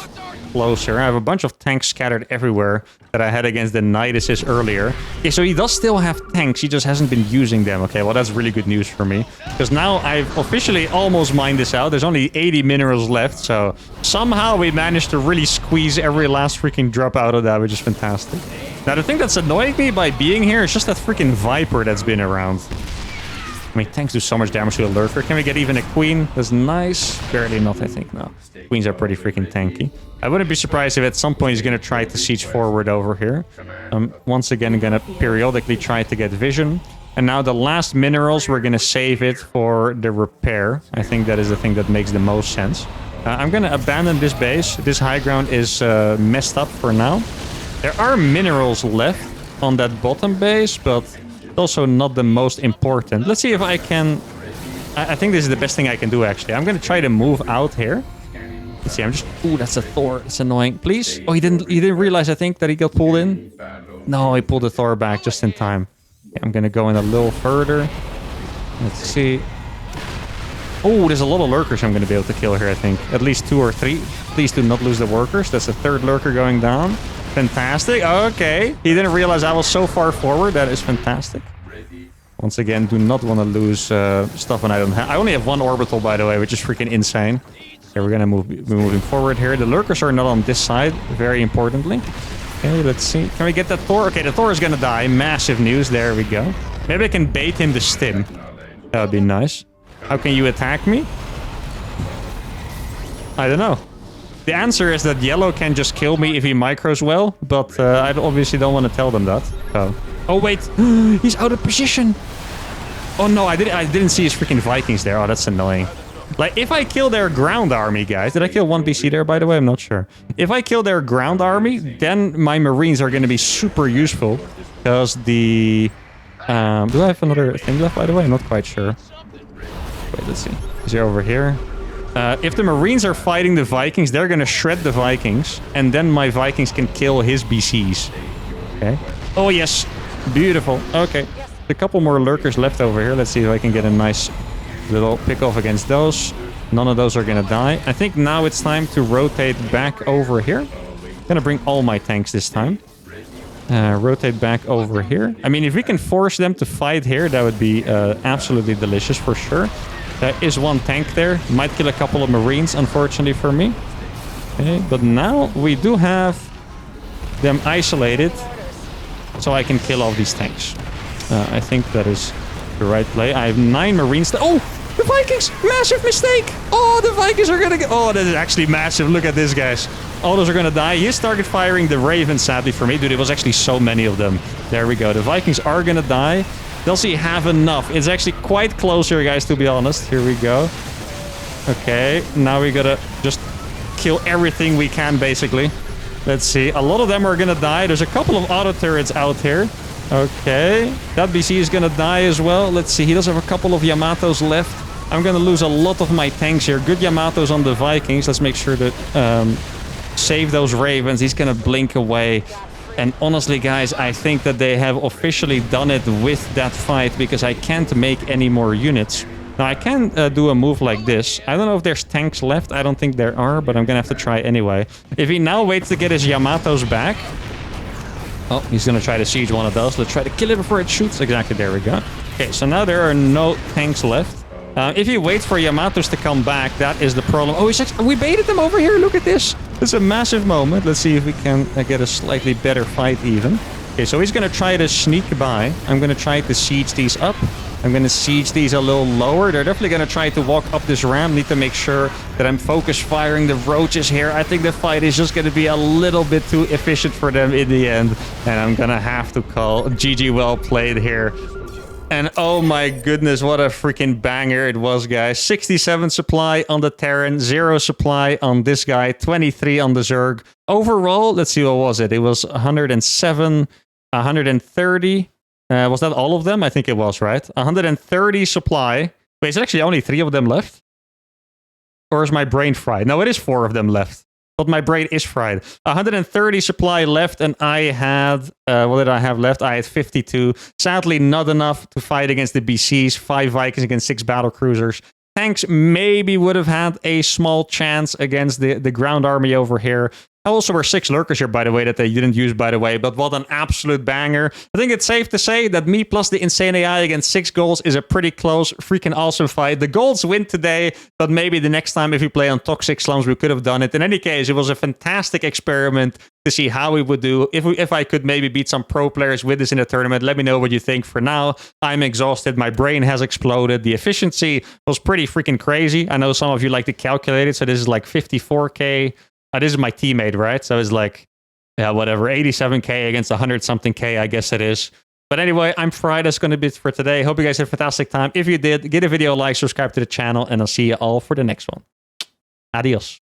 closer. I have a bunch of tanks scattered everywhere that I had against the Niduses earlier. Yeah, so he does still have tanks, he just hasn't been using them. Okay, well, that's really good news for me. Because now I've officially almost mined this out. There's only 80 minerals left, so somehow we managed to really squeeze every last freaking drop out of that, which is fantastic. Now, the thing that's annoying me by being here is just that freaking Viper that's been around. I mean, tanks do so much damage to a lurker. Can we get even a queen? That's nice. Barely enough, I think, no. Queens are pretty freaking tanky. I wouldn't be surprised if at some point he's going to try to siege forward over here. Once again, I'm going to periodically try to get vision. And now the last minerals, we're going to save it for the repair. I think that is the thing that makes the most sense. I'm going to abandon this base. This high ground is messed up for now. There are minerals left on that bottom base, but... also not the most important. Let's see if I can... I think this is the best thing I can do, actually. I'm going to try to move out here. Let's see, I'm just... Ooh, that's a Thor. It's annoying. Please? Oh, he didn't realize, I think, that he got pulled in. No, he pulled the Thor back just in time. Okay, I'm going to go in a little further. Let's see. Oh, there's a lot of lurkers I'm going to be able to kill here, I think. At least 2 or 3. Please do not lose the workers. That's the third lurker going down. Fantastic. Okay. He didn't realize I was so far forward. That is fantastic. Once again, do not want to lose stuff when I don't have... I only have one orbital, by the way, which is freaking insane. Okay, we're going to be moving forward here. The lurkers are not on this side, very importantly. Okay, let's see. Can we get that Thor? Okay, the Thor is going to die. Massive news. There we go. Maybe I can bait him to stim. That would be nice. How can you attack me? I don't know. The answer is that yellow can just kill me if he micros well, but I obviously don't want to tell them that. So. Oh, wait. He's out of position. Oh, no, I didn't see his freaking Vikings there. Oh, that's annoying. Like, if I kill their ground army, guys... Did I kill one BC there, by the way? I'm not sure. If I kill their ground army, then my Marines are going to be super useful. Because the... do I have another thing left, by the way? I'm not quite sure. Wait, let's see. Is he over here? If the Marines are fighting the Vikings, they're going to shred the Vikings. And then my Vikings can kill his BCs. Okay. Oh, yes. Beautiful. Okay. A couple more lurkers left over here. Let's see if I can get a nice little pick-off against those. None of those are going to die. I think now it's time to rotate back over here. I'm going to bring all my tanks this time. Rotate back over here. I mean, if we can force them to fight here, that would be absolutely delicious for sure. There is one tank there. Might kill a couple of Marines, unfortunately for me. Okay, but now we do have them isolated, so I can kill all these tanks. I think that is the right play. I have 9 Marines. Oh, the Vikings! Massive mistake! Oh, the Vikings are gonna get... Oh, that is actually massive. Look at this, guys. All those are gonna die. He is target firing the Ravens, sadly for me. Dude, it was actually so many of them. There we go. The Vikings are gonna die. They'll see have enough. It's actually quite close here, guys, to be honest. Here we go. Okay, now we gotta just kill everything we can, basically. Let's see. A lot of them are gonna die. There's a couple of auto turrets out here. Okay. That BC is gonna die as well. Let's see. He does have a couple of Yamatos left. I'm gonna lose a lot of my tanks here. Good Yamatos on the Vikings. Let's make sure that... save those Ravens. He's gonna blink away. And honestly, guys, I think that they have officially done it with that fight because I can't make any more units. Now, I can do a move like this. I don't know if there's tanks left. I don't think there are, but I'm gonna have to try anyway. If he now waits to get his Yamatos back... Oh, he's gonna try to siege one of those. Let's try to kill it before it shoots. Exactly, there we go. Okay, so now there are no tanks left. If he waits for Yamatos to come back, that is the problem. Oh, we baited them over here. Look at this. This is a massive moment. Let's see if we can get a slightly better fight even. Okay, so he's going to try to sneak by. I'm going to try to siege these up. I'm going to siege these a little lower. They're definitely going to try to walk up this ramp. Need to make sure that I'm focus firing the roaches here. I think the fight is just going to be a little bit too efficient for them in the end. And I'm going to have to call GG well played here. And oh my goodness, what a freaking banger it was, guys. 67 supply on the Terran, 0 supply on this guy, 23 on the Zerg. Overall, let's see, what was it? It was 107, 130. Was that all of them? I think it was, right? 130 supply. Wait, is it actually only 3 of them left? Or is my brain fried? No, it is 4 of them left. But my brain is fried. 130 supply left, and I had... what did I have left? I had 52. Sadly, not enough to fight against the BCs. 5 Vikings against 6 battle cruisers. Tanks maybe would have had a small chance against the ground army over here. Also, were 6 lurkers here, by the way, that they didn't use, by the way. But what an absolute banger. I think it's safe to say that me plus the insane AI against 6 goals is a pretty close, freaking awesome fight. The goals win today, but maybe the next time if we play on Toxic Slums, we could have done it. In any case, it was a fantastic experiment to see how we would do. If I could maybe beat some pro players with this in the tournament, let me know what you think. For now, I'm exhausted. My brain has exploded. The efficiency was pretty freaking crazy. I know some of you like to calculate it, so this is like 54k. This is my teammate, right? So it's like, yeah, whatever, 87k against 100-something K, I guess it is. But anyway, I'm fried. That's going to be it for today. Hope you guys had a fantastic time. If you did, give the video a like, subscribe to the channel, and I'll see you all for the next one. Adios.